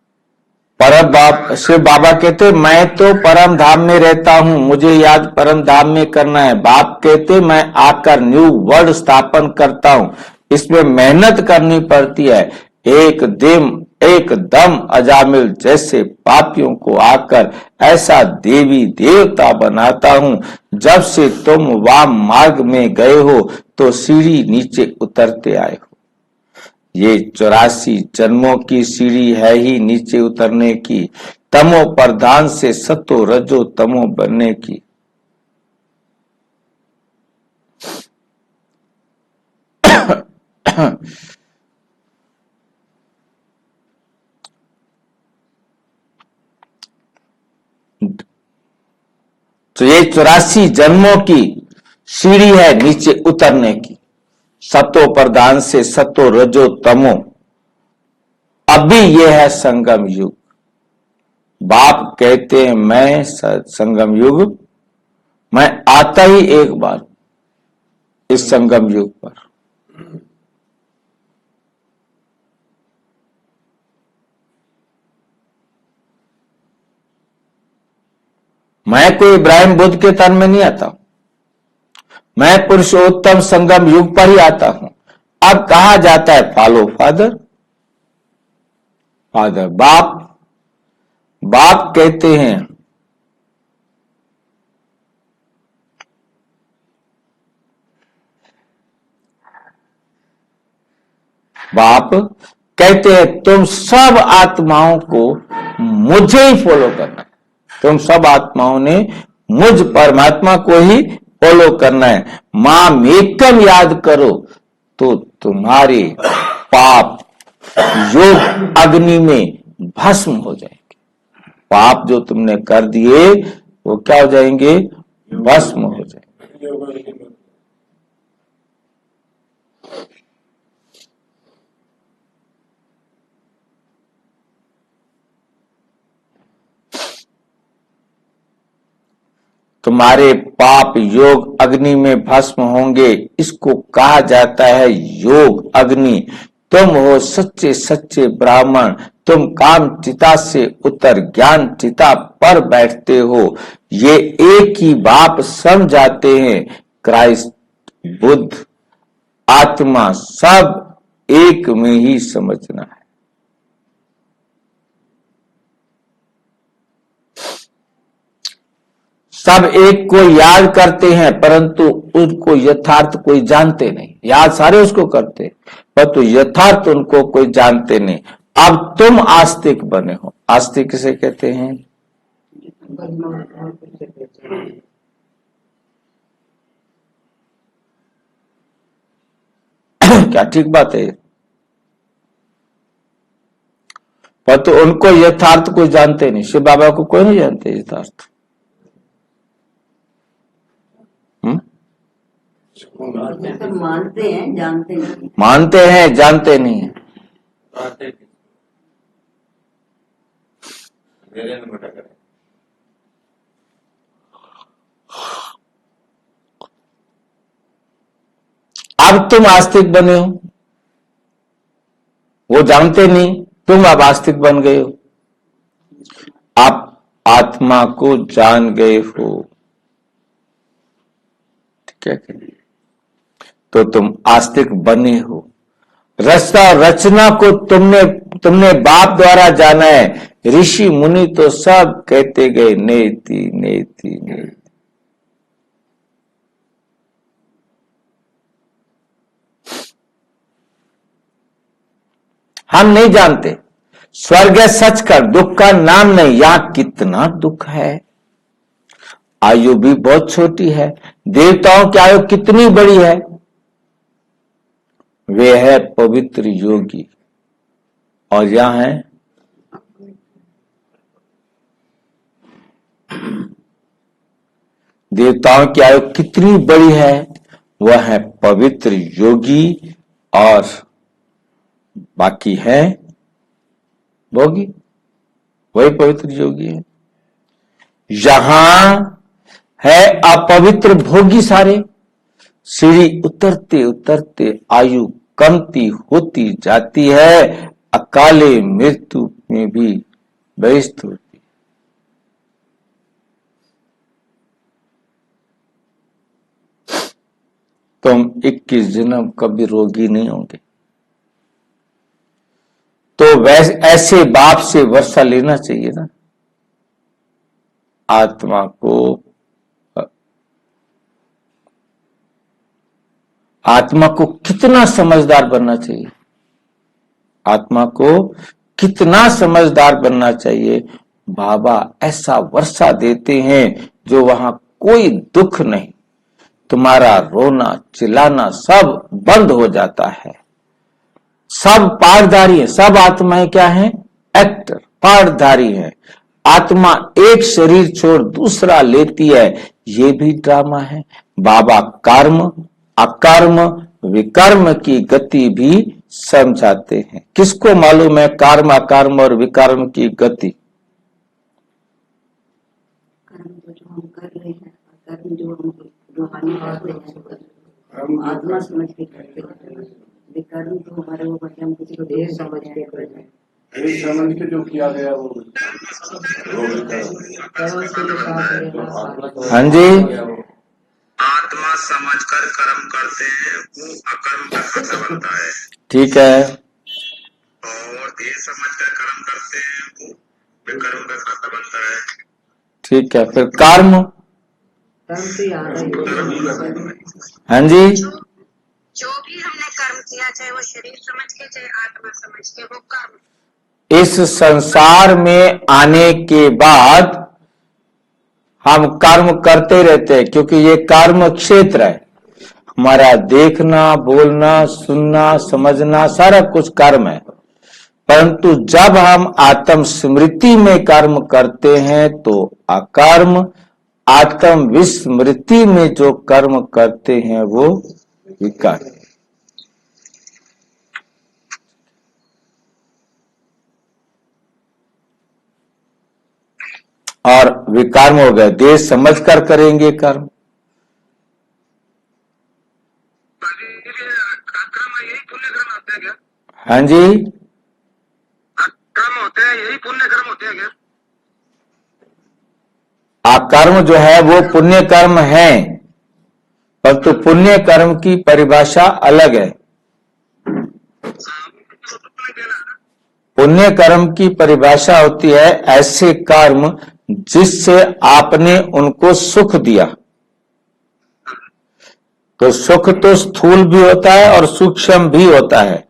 परम बाप शिव बाबा कहते मैं तो परम धाम में रहता हूं, मुझे याद परम धाम में करना है। बाप कहते मैं आकर न्यू वर्ल्ड स्थापन करता हूं, इसमें मेहनत करनी पड़ती है। एकदम अजामिल जैसे पापियों को आकर ऐसा देवी देवता बनाता हूं। जब से तुम वाम मार्ग में गए हो तो सीढ़ी नीचे उतरते आए हो। ये 84 जन्मों की सीढ़ी है ही नीचे उतरने की, तमो प्रधान से सतो रजो तमो बनने की। तो ये 84 जन्मों की सीढ़ी है नीचे उतरने की, सतो प्रधान से सतो रजो तमो। अभी ये है संगम युग। बाप कहते हैं मैं संगम युग, मैं आता ही एक बार इस संगम युग पर। मैं कोई इब्राहिम बुद्ध के तन में नहीं आता, मैं पुरुषोत्तम संगम युग पर ही आता हूं। अब कहा जाता है फॉलो फादर, फादर बाप। बाप कहते हैं बाप कहते हैं तुम सब आत्माओं को मुझे ही फॉलो करना है। तुम सब आत्माओं ने मुझ परमात्मा को ही फॉलो करना है। माम एकम याद करो तो तुम्हारे पाप योग अग्नि में भस्म हो जाएंगे। पाप जो तुमने कर दिए वो क्या हो जाएंगे? भस्म हो जाएंगे। तुम्हारे पाप योग अग्नि में भस्म होंगे, इसको कहा जाता है योग अग्नि। तुम हो सच्चे सच्चे ब्राह्मण, तुम काम चिता से उतर ज्ञान चिता पर बैठते हो। ये एक ही बाप समझाते हैं, क्राइस्ट बुद्ध आत्मा सब एक में ही समझना है। सब एक को याद करते हैं परंतु उनको यथार्थ कोई जानते नहीं। याद सारे उसको करते परंतु यथार्थ उनको कोई जानते नहीं। अब तुम आस्तिक बने हो। आस्तिक किसे कहते हैं? क्या ठीक बात है? परंतु उनको यथार्थ कोई जानते नहीं। शिव बाबा को कोई नहीं जानते यथार्थ।
मानते हैं जानते नहीं।
मानते हैं जानते नहीं है। अब तुम आस्तिक बने हो, वो जानते नहीं, तुम अब आस्तिक बन गए हो। आप आत्मा को जान गए हो, ठीक है? तो तुम आस्तिक बने हो। रचना रचना को तुमने बाप द्वारा जाना है। ऋषि मुनि तो सब कहते गए नेति नेति नेति। हम नहीं जानते। स्वर्ग है सच कर, दुख का नाम नहीं। यहां कितना दुख है। आयु भी बहुत छोटी है। देवताओं की आयु कितनी बड़ी है। वे है पवित्र योगी और यहां है देवताओं की आयु कितनी बड़ी है। वह है पवित्र योगी और बाकी है भोगी। वही पवित्र योगी है। यहां है अपवित्र भोगी सारे। सीढ़ी उतरते उतरते आयु कमती होती जाती है। अकाले मृत्यु में भी वही स्थूल। तो हम 21 जन्म कभी रोगी नहीं होंगे। तो वैसे ऐसे बाप से वर्षा लेना चाहिए ना। आत्मा को कितना समझदार बनना चाहिए, आत्मा को कितना समझदार बनना चाहिए। बाबा ऐसा वर्षा देते हैं जो वहां कोई दुख नहीं, तुम्हारा रोना चिल्लाना सब बंद हो जाता है। सब पारधारी है, सब आत्माएं क्या हैं? एक्टर, पारधारी है। आत्मा एक शरीर छोड़ दूसरा लेती है, ये भी ड्रामा है। बाबा कर्म अकर्म विकर्म की गति भी समझाते हैं। किसको मालूम है कर्म अकर्म और विकर्म की गति?
कर्म तो जो हम कर रहे हैं, कर्म जो हम रूहानी करते हैं, आत्मा समझ के करते हैं। विकर्म तो हमारे वो हम किसी को देर समझ के करते हैं।
एक समझ के जो किया गया वो
हाँ जी,
आत्मा समझकर कर्म करते हैं, वो अकर्म का खाता बनता है।
ठीक है।
और ये समझकर कर्म करते हैं, वो विकर्म का खाता बनता है।
ठीक है, फिर कर्म? हाँ जी,
जो भी हमने कर्म किया, चाहे वो शरीर समझ के चाहे आत्मा समझ के, वो कर्म।
इस संसार में आने के बाद हम कर्म करते रहते हैं, क्योंकि ये कर्म क्षेत्र है। हमारा देखना, बोलना, सुनना, समझना सारा कुछ कर्म है। परंतु जब हम आत्म स्मृति में कर्म करते हैं तो अकर्म, आत्म विस्मृति में जो कर्म करते हैं वो विकर्म। और विकर्म हो गए, देश समझकर करेंगे कर्म।
यही पुण्य कर्म होते हैं क्या?
हाँ जी,
कर्म होते हैं, यही पुण्य कर्म होते हैं क्या?
अकर्म जो है वो पुण्य कर्म है, परंतु पुण्य कर्म की परिभाषा अलग है। पुण्य कर्म की परिभाषा होती है ऐसे कर्म जिससे आपने उनको सुख दिया। तो सुख तो स्थूल भी होता है और सूक्ष्म भी होता है।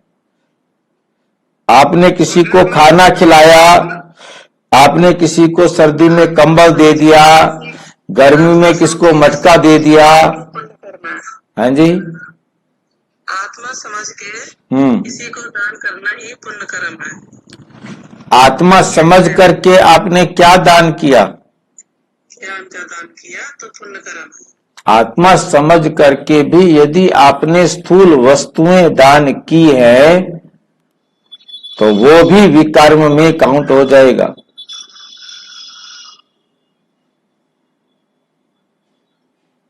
आपने किसी को खाना खिलाया, आपने किसी को सर्दी में कंबल दे दिया, गर्मी में किसको मटका दे दिया। हाँ जी,
आत्मा समझ के किसी को दान करना ही पुण्य कर्म है।
आत्मा समझ करके आपने क्या दान किया?
ज्ञान का दान किया तो पुण्य कर्म है।
आत्मा समझ करके भी यदि आपने स्थूल वस्तुएं दान की है तो वो भी विकर्म में काउंट हो जाएगा।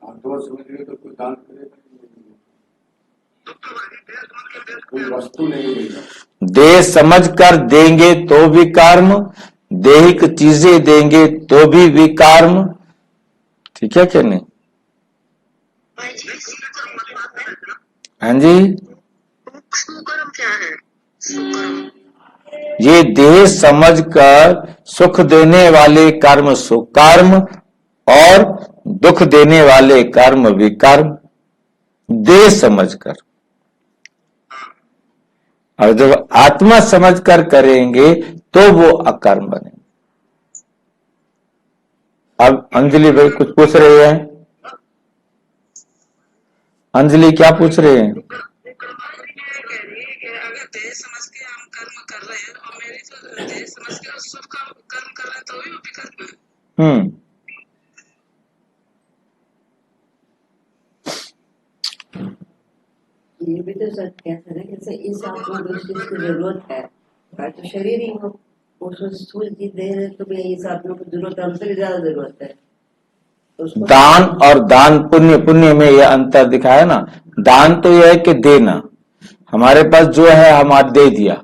आत्मा समझ गए तो कोई दान करेगा, कोई वस्तु नहीं देगा।
देह समझ कर देंगे तो भी कर्म, देहिक चीजें देंगे तो भी विकर्म। ठीक है क्या नहीं? हाँ जी,
सुकर्म क्या है? सुकर्म
ये देह समझकर सुख देने वाले कर्म सुकर्म और दुख देने वाले कर्म विकर्म, देह समझकर। और जब आत्मा समझकर करेंगे तो वो अकर्म बनेंगे। अब अंजलि भाई कुछ पूछ रहे हैं। अंजलि क्या पूछ रहे हैं?
अगर देह समझ के हम कर्म कर रहे हैं और मेरी तो देह समझ के शुभ कर्म कर रहे हैं तो भी वो विकर्म है।
ये भी तो सच कहते हैं कि इस आत्मा को इस चीज की जरूरत है, तो शरीर ही हो उसको स्थूल चीज दे रहे तो भी इस आत्मा को जरूरत है, हमसे भी ज्यादा जरूरत है। तो
दान और दान पुण्य, पुण्य में यह अंतर दिखाया ना। दान तो यह है कि देना, हमारे पास जो है हम आज दे दिया,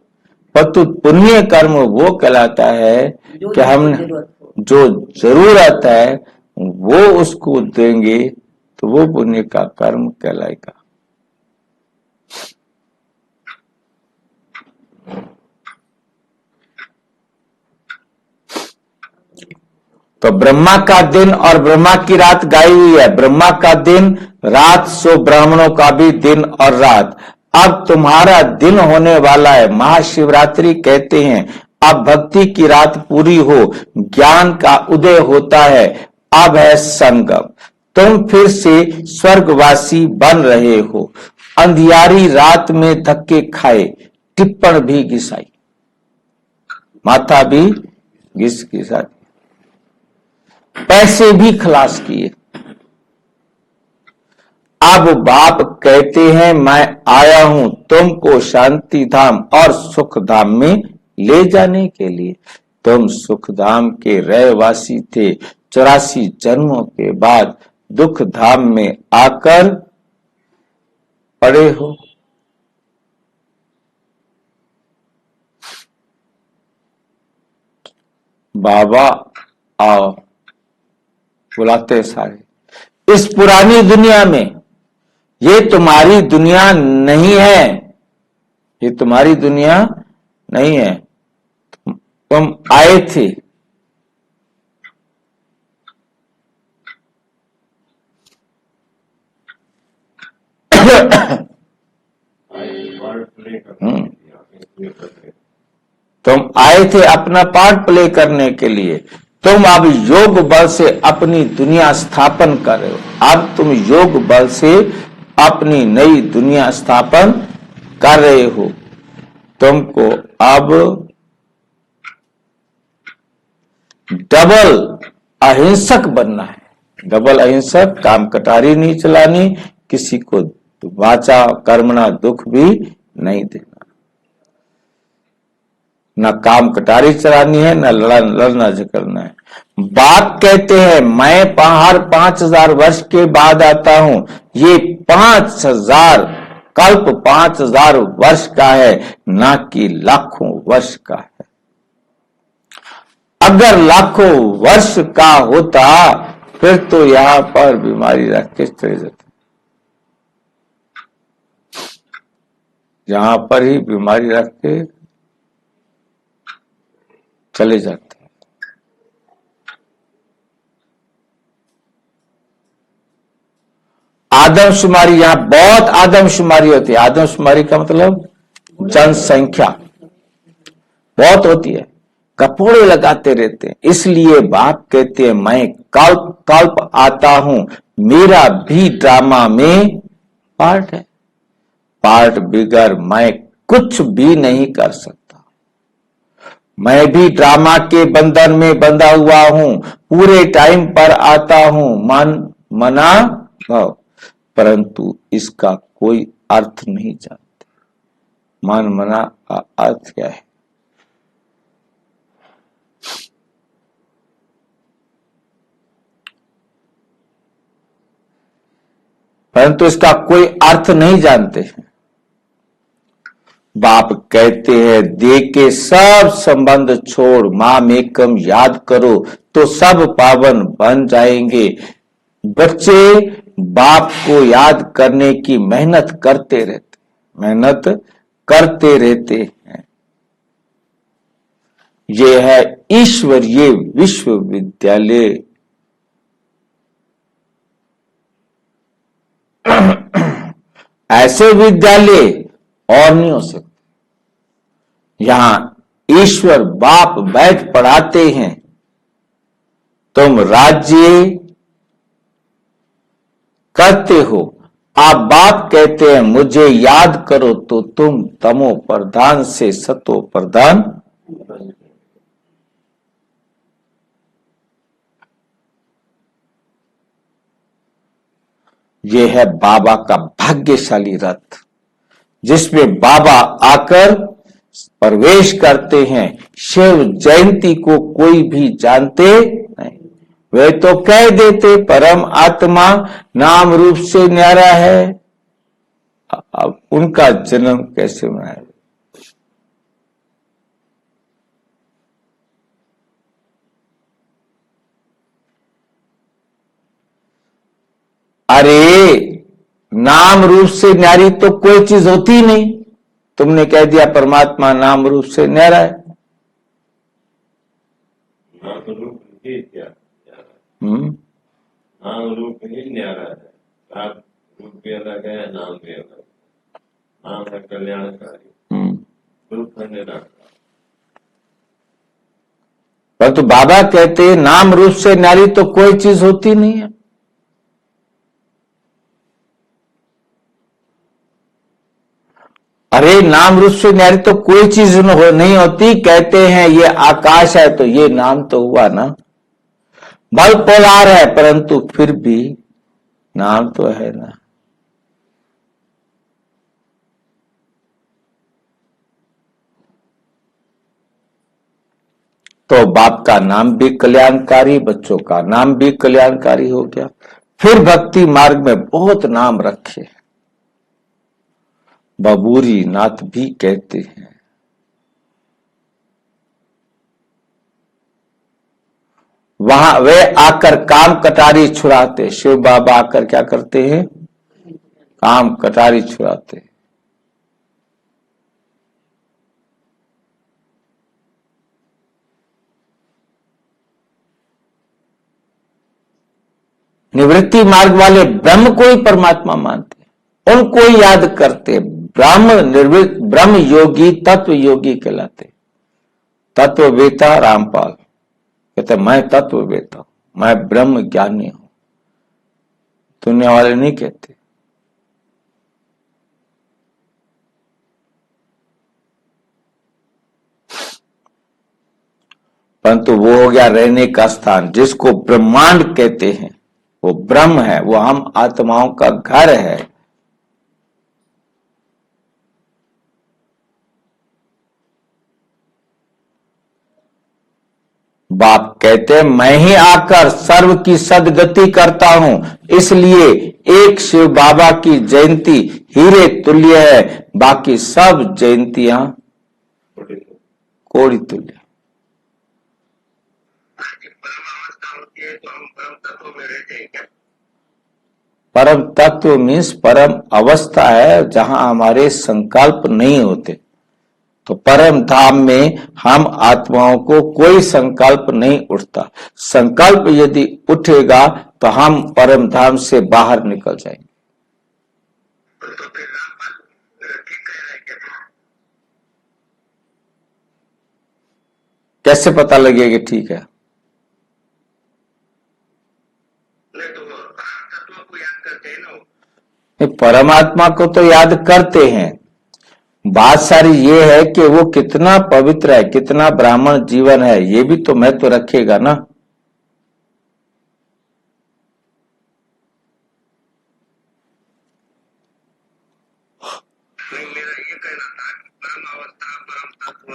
परंतु पुण्य कर्म वो कहलाता है
जो
कि हम
जरूरत हो।
जो जरूरत है वो उसको देंगे तो वो पुण्य का कर्म कहलाएगा। तो ब्रह्मा का दिन और ब्रह्मा की रात गाई हुई है। ब्रह्मा का दिन रात, सो ब्राह्मणों का भी दिन और रात। अब तुम्हारा दिन होने वाला है, महाशिवरात्रि कहते हैं। अब भक्ति की रात पूरी हो, ज्ञान का उदय होता है। अब है संगम, तुम फिर से स्वर्गवासी बन रहे हो। अंधियारी रात में धक्के खाए, टिप्पण भी घिसाई, माथा भी घिस घिसा, पैसे भी खलास किए। अब बाप कहते हैं मैं आया हूं तुमको शांति धाम और सुख धाम में ले जाने के लिए। तुम सुख धाम के रहवासी थे, 84 जन्मों के बाद दुख धाम में आकर पड़े हो। बाबा आओ बुलाते सारे। इस पुरानी दुनिया में ये तुम्हारी दुनिया नहीं है, ये तुम्हारी दुनिया नहीं है। तुम आए थे, तुम आए थे अपना पार्ट प्ले करने के लिए। तुम अब योग बल से अपनी दुनिया स्थापन कर रहे हो। अब तुम योग बल से अपनी नई दुनिया स्थापन कर रहे हो। तुमको अब डबल अहिंसक बनना है। डबल अहिंसक, काम कटारी नहीं चलानी, किसी को वाचा कर्मणा दुख भी नहीं देना, न काम कटारी चलानी है, न लड़ना झगड़ना है। बाप कहते हैं मैं हर 5000 वर्ष के बाद आता हूं। ये 5000 कल्प 5000 वर्ष का है, ना कि लाखों वर्ष का है। अगर लाखों वर्ष का होता फिर तो यहां पर बीमारी रख के चले जाते, यहां पर ही बीमारी रख के चले जाते। आदमशुमारी, यहां बहुत आदमशुमारी होती है। आदमशुमारी का मतलब जनसंख्या बहुत होती है, कपोड़े लगाते रहते हैं। इसलिए बाप कहते हैं मैं कल्प कल्प आता हूं, मेरा भी ड्रामा में पार्ट है। पार्ट बिगर मैं कुछ भी नहीं कर सकता। मैं भी ड्रामा के बंधन में बंधा हुआ हूं, पूरे टाइम पर आता हूं, मना भाव, परंतु इसका कोई अर्थ नहीं जानते। मन मना का अर्थ क्या है? परंतु इसका कोई अर्थ नहीं जानते हैं। बाप कहते हैं दे के सब संबंध छोड़ माम एकम याद करो तो सब पावन बन जाएंगे। बच्चे बाप को याद करने की मेहनत करते रहते हैं। ये है ईश्वरीय विश्वविद्यालय। ऐसे विद्यालय और नहीं हो सकते। यहां ईश्वर बाप बैठ पढ़ाते हैं। तुम राज्य करते हो, आप बाप कहते हैं मुझे याद करो तो तुम तमो प्रधान से सतो प्रधान। ये है बाबा का भाग्यशाली रथ, जिसमें बाबा आकर प्रवेश करते हैं। शिव जयंती को कोई भी जानते नहीं। वे तो कह देते परम आत्मा नाम रूप से न्यारा है। अब उनका जन्म कैसे मनाया? अरे नाम रूप से न्यारी तो कोई चीज होती ही नहीं। तुमने कह दिया परमात्मा नाम रूप से न्यारा है।
नाम रूप ही क्या
हम्म,
नाम रूप ही न्यारा है। आप रूप भी अलग है, नाम भी अलग है। नाम है कल्याणकारी, रूप है निराकार।
पर तो बाबा कहते हैं नाम रूप से न्यारी तो कोई चीज होती नहीं है। अरे नाम रूप से न्यारी तो कोई चीज नहीं होती। कहते हैं ये आकाश है तो ये नाम तो हुआ ना। बल पोलार है परंतु फिर भी नाम तो है ना। तो बाप का नाम भी कल्याणकारी, बच्चों का नाम भी कल्याणकारी हो गया। फिर भक्ति मार्ग में बहुत नाम रखे, बबूरी नाथ भी कहते हैं। वहां वे आकर काम कटारी छुड़ाते। शिव बाबा आकर क्या करते हैं? काम कटारी छुड़ाते। निवृत्ति मार्ग वाले ब्रह्म को ही परमात्मा मानते, उनको ही याद करते। ब्रह्म योगी तत्व योगी कहलाते। तत्ववेता रामपाल कहते मैं तत्ववेता हूं, मैं ब्रह्म ज्ञानी हूं। दुनिया वाले नहीं कहते। परंतु वो हो गया रहने का स्थान। जिसको ब्रह्मांड कहते हैं वो ब्रह्म है, वो हम आत्माओं का घर है। बाप कहते हैं मैं ही आकर सर्व की सदगति करता हूं, इसलिए एक शिव बाबा की जयंती हीरे तुल्य है, बाकी सब जयंतियां कोड़ी तुल्य। परम तत्व मीन्स परम अवस्था है जहां हमारे संकल्प नहीं होते। तो परम धाम में हम आत्माओं को कोई संकल्प नहीं उठता। संकल्प यदि उठेगा तो हम परम धाम से बाहर निकल जाएंगे। कैसे पता लगेगा कि ठीक है? परमात्मा को तो याद करते हैं। बात सारी ये है कि वो कितना पवित्र है, कितना ब्राह्मण जीवन है, ये भी तो महत्व रखेगा ना।
मेरा ये कहना था कि परम अवस्था, परम तत्व,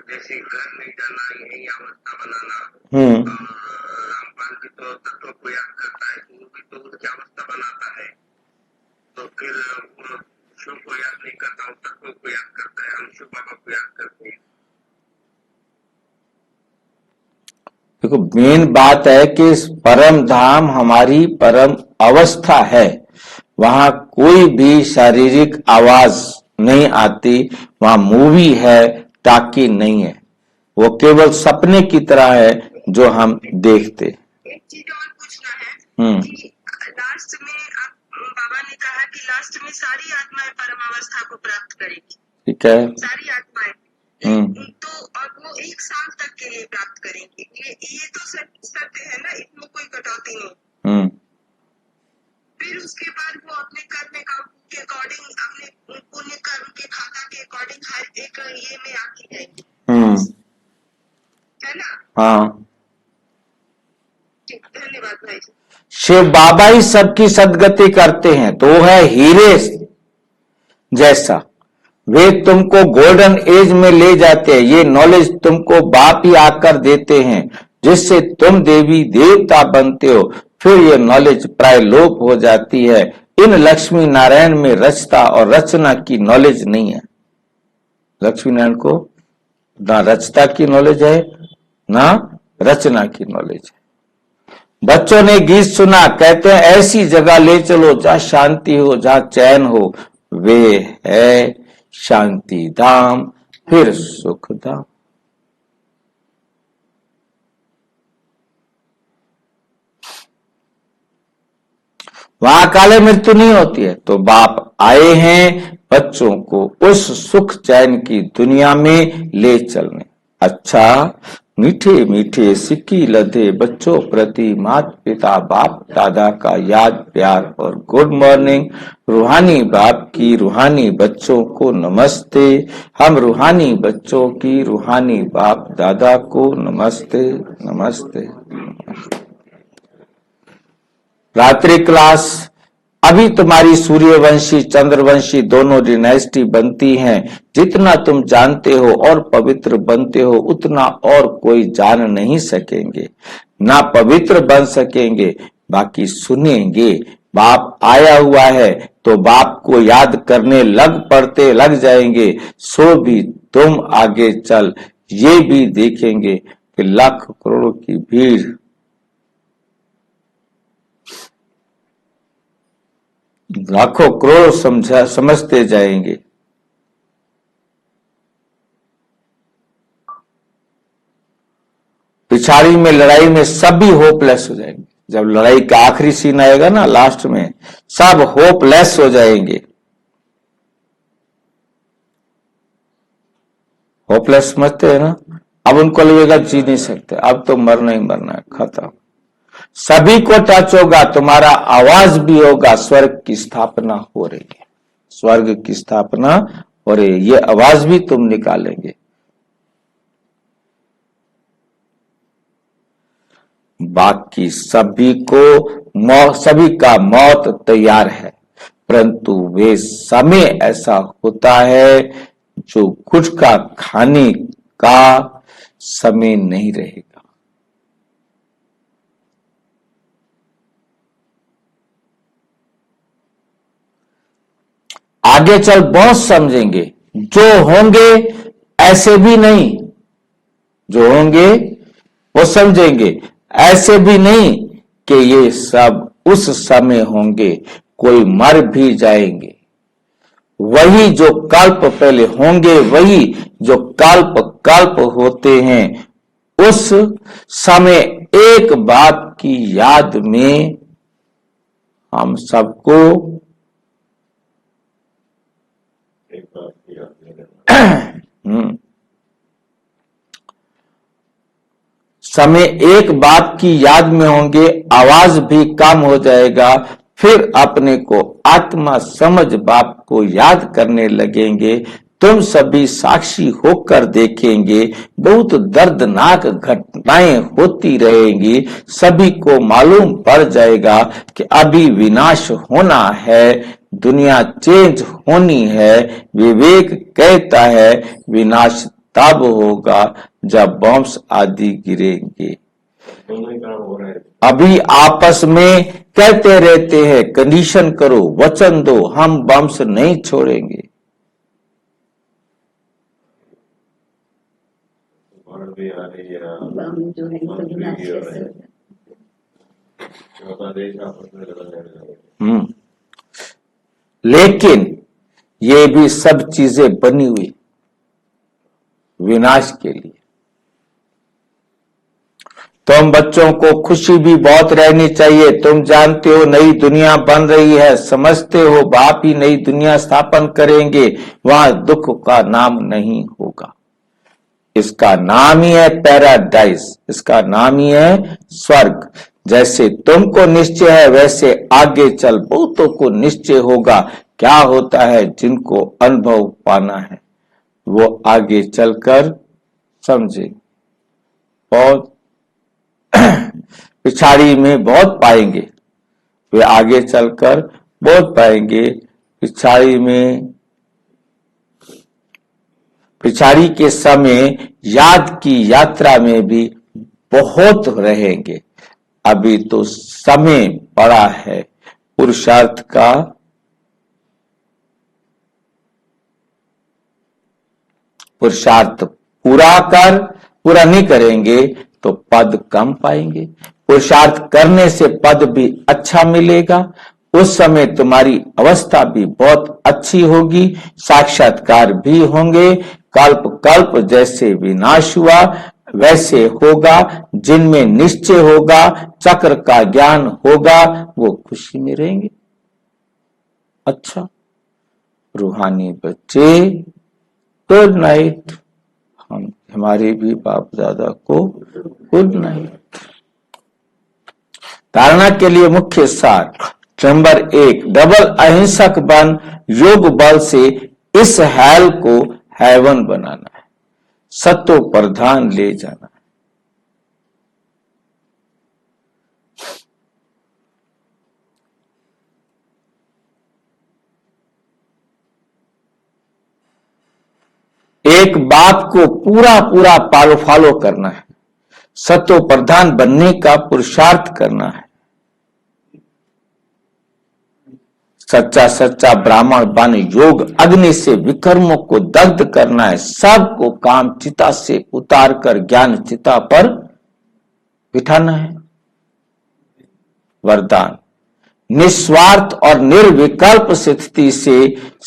जैसे घर नहीं जाना, यही अवस्था बनाना। रामपाल जी तो तत्व को याद करता है, वो भी तो उसकी अवस्था बनाता है। तो फिर शिव को याद नहीं करता, उस तत्व को याद करता है। हम शिव बाबा को याद करते हैं।
देखो मेन बात है कि परम धाम हमारी परम अवस्था है। वहां कोई भी शारीरिक आवाज नहीं आती, वहां मूवी है, टाकी नहीं है। वो केवल सपने की तरह है जो हम देखते।
एक चीज और पूछना है कि लास्ट में बाबा ने कहा कि लास्ट में सारी आत्माएं परम अवस्था को प्राप्त करेगी। ठीक है, सारी आत्माएं। तो और वो 1 साल तक के लिए प्राप्त करेंगी। ये तो सत्य है ना, इसमें कोई कटौती नहीं। फिर उसके बाद वो अपने कर्म के अकॉर्डिंग, अपने पुण्य कर्म के खाता के अकॉर्डिंग हर एक ये में आती जाएगी, है ना?
हाँ,
धन्यवाद भाई।
शिव बाबा ही सबकी सदगति करते हैं। तो वो है हीरे जैसा। वे तुमको गोल्डन एज में ले जाते हैं। ये नॉलेज तुमको बाप ही आकर देते हैं, जिससे तुम देवी देवता बनते हो। फिर ये नॉलेज प्राय लोप हो जाती है। इन लक्ष्मी नारायण में रचता और रचना की नॉलेज नहीं है। लक्ष्मी नारायण को ना रचता की नॉलेज है, ना रचना की नॉलेज है। बच्चों ने गीत सुना, कहते हैं ऐसी जगह ले चलो जहां शांति हो, जहां चैन हो, वे है शांति धाम, फिर सुख धाम। वहां काले मृत्यु नहीं होती है। तो बाप आए हैं बच्चों को उस सुख चैन की दुनिया में ले चलने। अच्छा, मीठे मीठे सिक्की लदे बच्चों प्रति माता पिता बाप दादा का याद प्यार और गुड मॉर्निंग। रूहानी बाप की रूहानी बच्चों को नमस्ते। हम रूहानी बच्चों की रूहानी बाप दादा को नमस्ते नमस्ते। रात्रि क्लास, अभी तुम्हारी सूर्यवंशी चंद्रवंशी दोनों डिनाइस्टी बनती हैं। जितना तुम जानते हो और पवित्र बनते हो उतना और कोई जान नहीं सकेंगे, ना पवित्र बन सकेंगे, बाकी सुनेंगे। बाप आया हुआ है तो बाप को याद करने लग जाएंगे। सो भी तुम आगे चल ये भी देखेंगे कि लाख करोड़ों की भीड़ लाखों करोड़ समझते जाएंगे। पिछाड़ी में लड़ाई में सभी होपलेस हो जाएंगे। जब लड़ाई का आखिरी सीन आएगा ना लास्ट में, सब होपलेस हो जाएंगे। होपलेस समझते हैं ना, अब उनको लगेगा जी नहीं सकते, अब तो मरना ही मरना है, खत्म। सभी को टच होगा, तुम्हारा आवाज भी होगा, स्वर्ग की स्थापना हो रही है, स्वर्ग की स्थापना हो रही है, ये आवाज भी तुम निकालेंगे। बाकी सभी का मौत तैयार है, परंतु वे समय ऐसा होता है जो गुटखा खाने का समय नहीं रहेगा। आगे चल बहुत समझेंगे। जो होंगे ऐसे भी नहीं, जो होंगे वो समझेंगे, ऐसे भी नहीं कि ये सब उस समय होंगे, कोई मर भी जाएंगे। वही जो कल्प पहले होंगे, वही जो कल्प होते हैं, उस समय एक बात की याद में हम सबको समय एक बात की याद में होंगे, आवाज भी कम हो जाएगा, फिर अपने को आत्मा समझ बाप को याद करने लगेंगे। तुम सभी साक्षी होकर देखेंगे, बहुत दर्दनाक घटनाएं होती रहेंगी। सभी को मालूम पड़ जाएगा कि अभी विनाश होना है, दुनिया चेंज होनी है। विवेक कहता है विनाश तब होगा जब बॉम्ब्स आदि गिरेंगे। अभी आपस में कहते रहते हैं कंडीशन करो, वचन दो, हम बम्स नहीं छोड़ेंगे। लेकिन ये भी सब चीजें बनी हुई विनाश के लिए। तुम बच्चों को खुशी भी बहुत रहनी चाहिए। तुम जानते हो नई दुनिया बन रही है, समझते हो बाप ही नई दुनिया स्थापन करेंगे, वहां दुख का नाम नहीं होगा। इसका नाम ही है पैराडाइज, इसका नाम ही है स्वर्ग। जैसे तुमको निश्चय है वैसे आगे चल बहुतों को निश्चय होगा। क्या होता है जिनको अनुभव पाना है वो आगे चलकर समझे। बहुत पिछाड़ी में बहुत पाएंगे, वे आगे चलकर बहुत पाएंगे। पिछाड़ी के समय याद की यात्रा में भी बहुत रहेंगे। अभी तो समय पड़ा है पुरुषार्थ का। पुरुषार्थ पूरा नहीं करेंगे तो पद कम पाएंगे। पुरुषार्थ करने से पद भी अच्छा मिलेगा, उस समय तुम्हारी अवस्था भी बहुत अच्छी होगी, साक्षात्कार भी होंगे। कल्प कल्प जैसे विनाश हुआ वैसे होगा, जिनमें निश्चय होगा, चक्र का ज्ञान होगा, वो खुशी में रहेंगे। अच्छा रूहानी बच्चे, गुड नाइट। हमारे भी बाप दादा को गुड नाइट। धारणा के लिए मुख्य सार नंबर 1, डबल अहिंसक बन योग बल से इस हेल को हेवन बनाना है, सत्व प्रधान ले जाना है। एक बात को पूरा पूरा फॉलो करना है, सत्व प्रधान बनने का पुरुषार्थ करना है, सच्चा सच्चा ब्राह्मण बन योग अग्नि से विकर्मों को दग्ध करना है, सबको काम चिता से उतार कर ज्ञान चिता पर बिठाना है। वरदान, निस्वार्थ और निर्विकल्प स्थिति से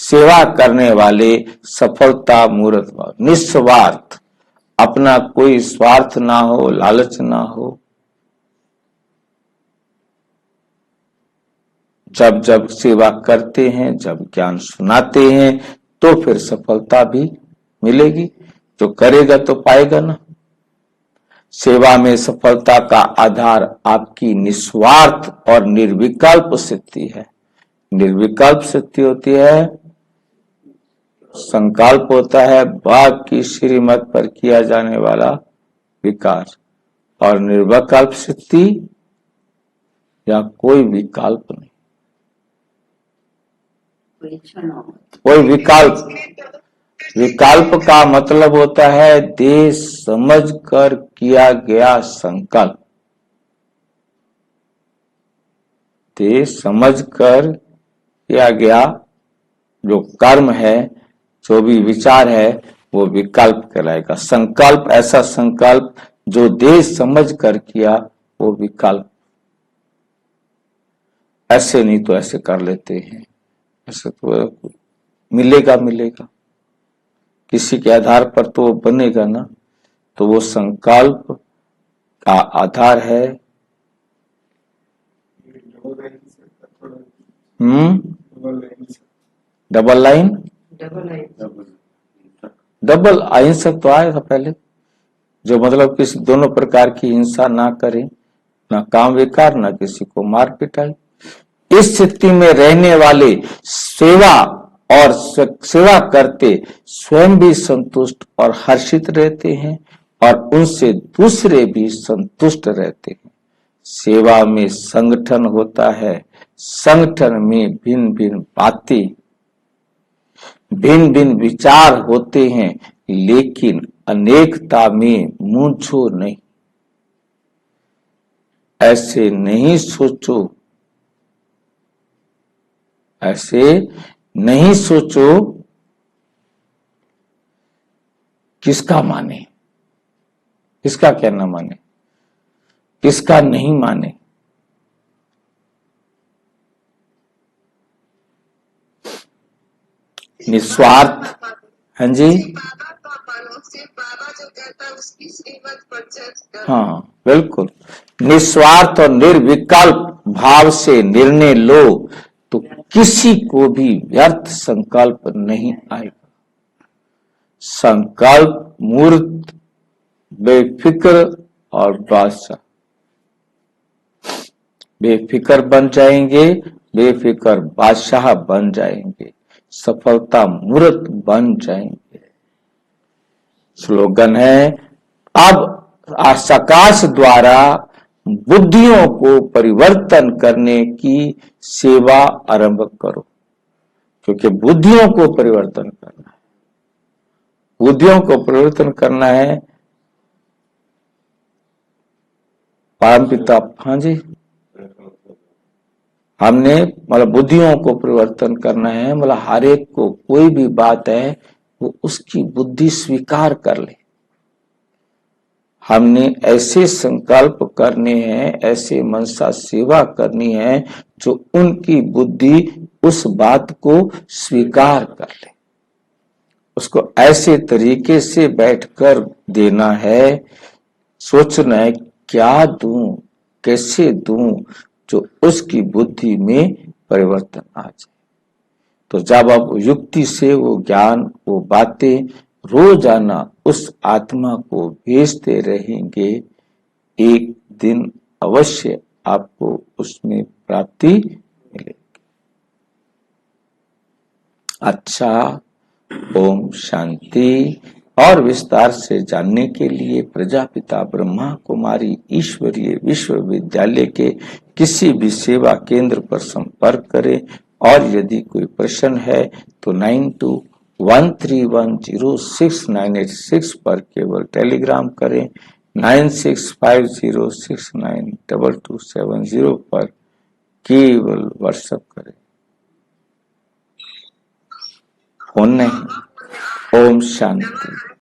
सेवा करने वाले सफलता मूर्त भाव। निस्वार्थ, अपना कोई स्वार्थ ना हो, लालच ना हो। जब जब सेवा करते हैं, जब ज्ञान सुनाते हैं, तो फिर सफलता भी मिलेगी। जो करेगा तो पाएगा ना। सेवा में सफलता का आधार आपकी निस्वार्थ और निर्विकल्प स्थिति है। निर्विकल्प स्थिति होती है, संकल्प होता है बाप की श्रीमत पर किया जाने वाला विकास, और निर्विकल्प स्थिति या कोई विकल्प नहीं, कोई विकल्प। विकल्प का मतलब होता है देश समझ कर किया गया संकल्प। देश समझ कर किया गया जो कर्म है, जो भी विचार है, वो विकल्प कहलाएगा। संकल्प, ऐसा संकल्प जो देश समझ कर किया, वो विकल्प। ऐसे नहीं तो ऐसे कर लेते हैं, ऐसे तो मिलेगा मिलेगा, किसी के आधार पर तो बनेगा ना। तो वो संकल्प का आधार है डबल लाइन। डबल अहिंसक तो आया था पहले, जो मतलब किसी दोनों प्रकार की हिंसा ना करे, ना काम विकार, ना किसी को मार पिटाई। इस स्थिति में रहने वाले सेवा और सेवा करते स्वयं भी संतुष्ट और हर्षित रहते हैं, और उनसे दूसरे भी संतुष्ट रहते हैं। सेवा में संगठन होता है, संगठन में भिन्न भिन्न बातें, भिन्न भिन्न विचार होते हैं, लेकिन अनेकता में मूंझो नहीं। ऐसे नहीं सोचो, ऐसे नहीं सोचो किसका माने, किसका कहना माने, किसका नहीं माने। निस्वार्थ। हाँ जी,
बाबा जो कहता है उसकी श्रीमत पर चल।
हाँ बिल्कुल। निस्वार्थ और निर्विकल्प भाव से निर्णय लो तो किसी को भी व्यर्थ संकल्प नहीं आएगा। संकल्प मूर्त, बेफिक्र और बादशाह। बेफिक्र बन जाएंगे, बेफिक्र बादशाह बन जाएंगे, सफलता मूर्त बन जाएंगे। स्लोगन है, अब आकाश द्वारा बुद्धियों को परिवर्तन करने की सेवा आरंभ करो। क्योंकि बुद्धियों को परिवर्तन करना है, बुद्धियों को परिवर्तन करना है। परमपिता, हाँ जी, हमने मतलब बुद्धियों को परिवर्तन करना है। मतलब हर एक को कोई भी बात है वो उसकी बुद्धि स्वीकार कर ले। हमने ऐसे संकल्प करने हैं, ऐसे मनसा सेवा करनी है जो उनकी बुद्धि उस बात को स्वीकार कर ले। उसको ऐसे तरीके से बैठकर देना है, सोचना है क्या दूं, कैसे दूं, जो उसकी बुद्धि में परिवर्तन आ जाए। तो जब आप युक्ति से वो ज्ञान, वो बातें रोजाना उस आत्मा को भेजते रहेंगे, एक दिन अवश्य आपको उसमें प्राप्ति मिलेगी। अच्छा, ओम शांति। और विस्तार से जानने के लिए प्रजापिता ब्रह्मा कुमारी ईश्वरीय विश्वविद्यालय के किसी भी सेवा केंद्र पर संपर्क करें। और यदि कोई प्रश्न है तो 9213106986 पर केवल टेलीग्राम करें, 9650692270 पर केवल व्हाट्सएप करें, फोन नहीं। ओम शांति।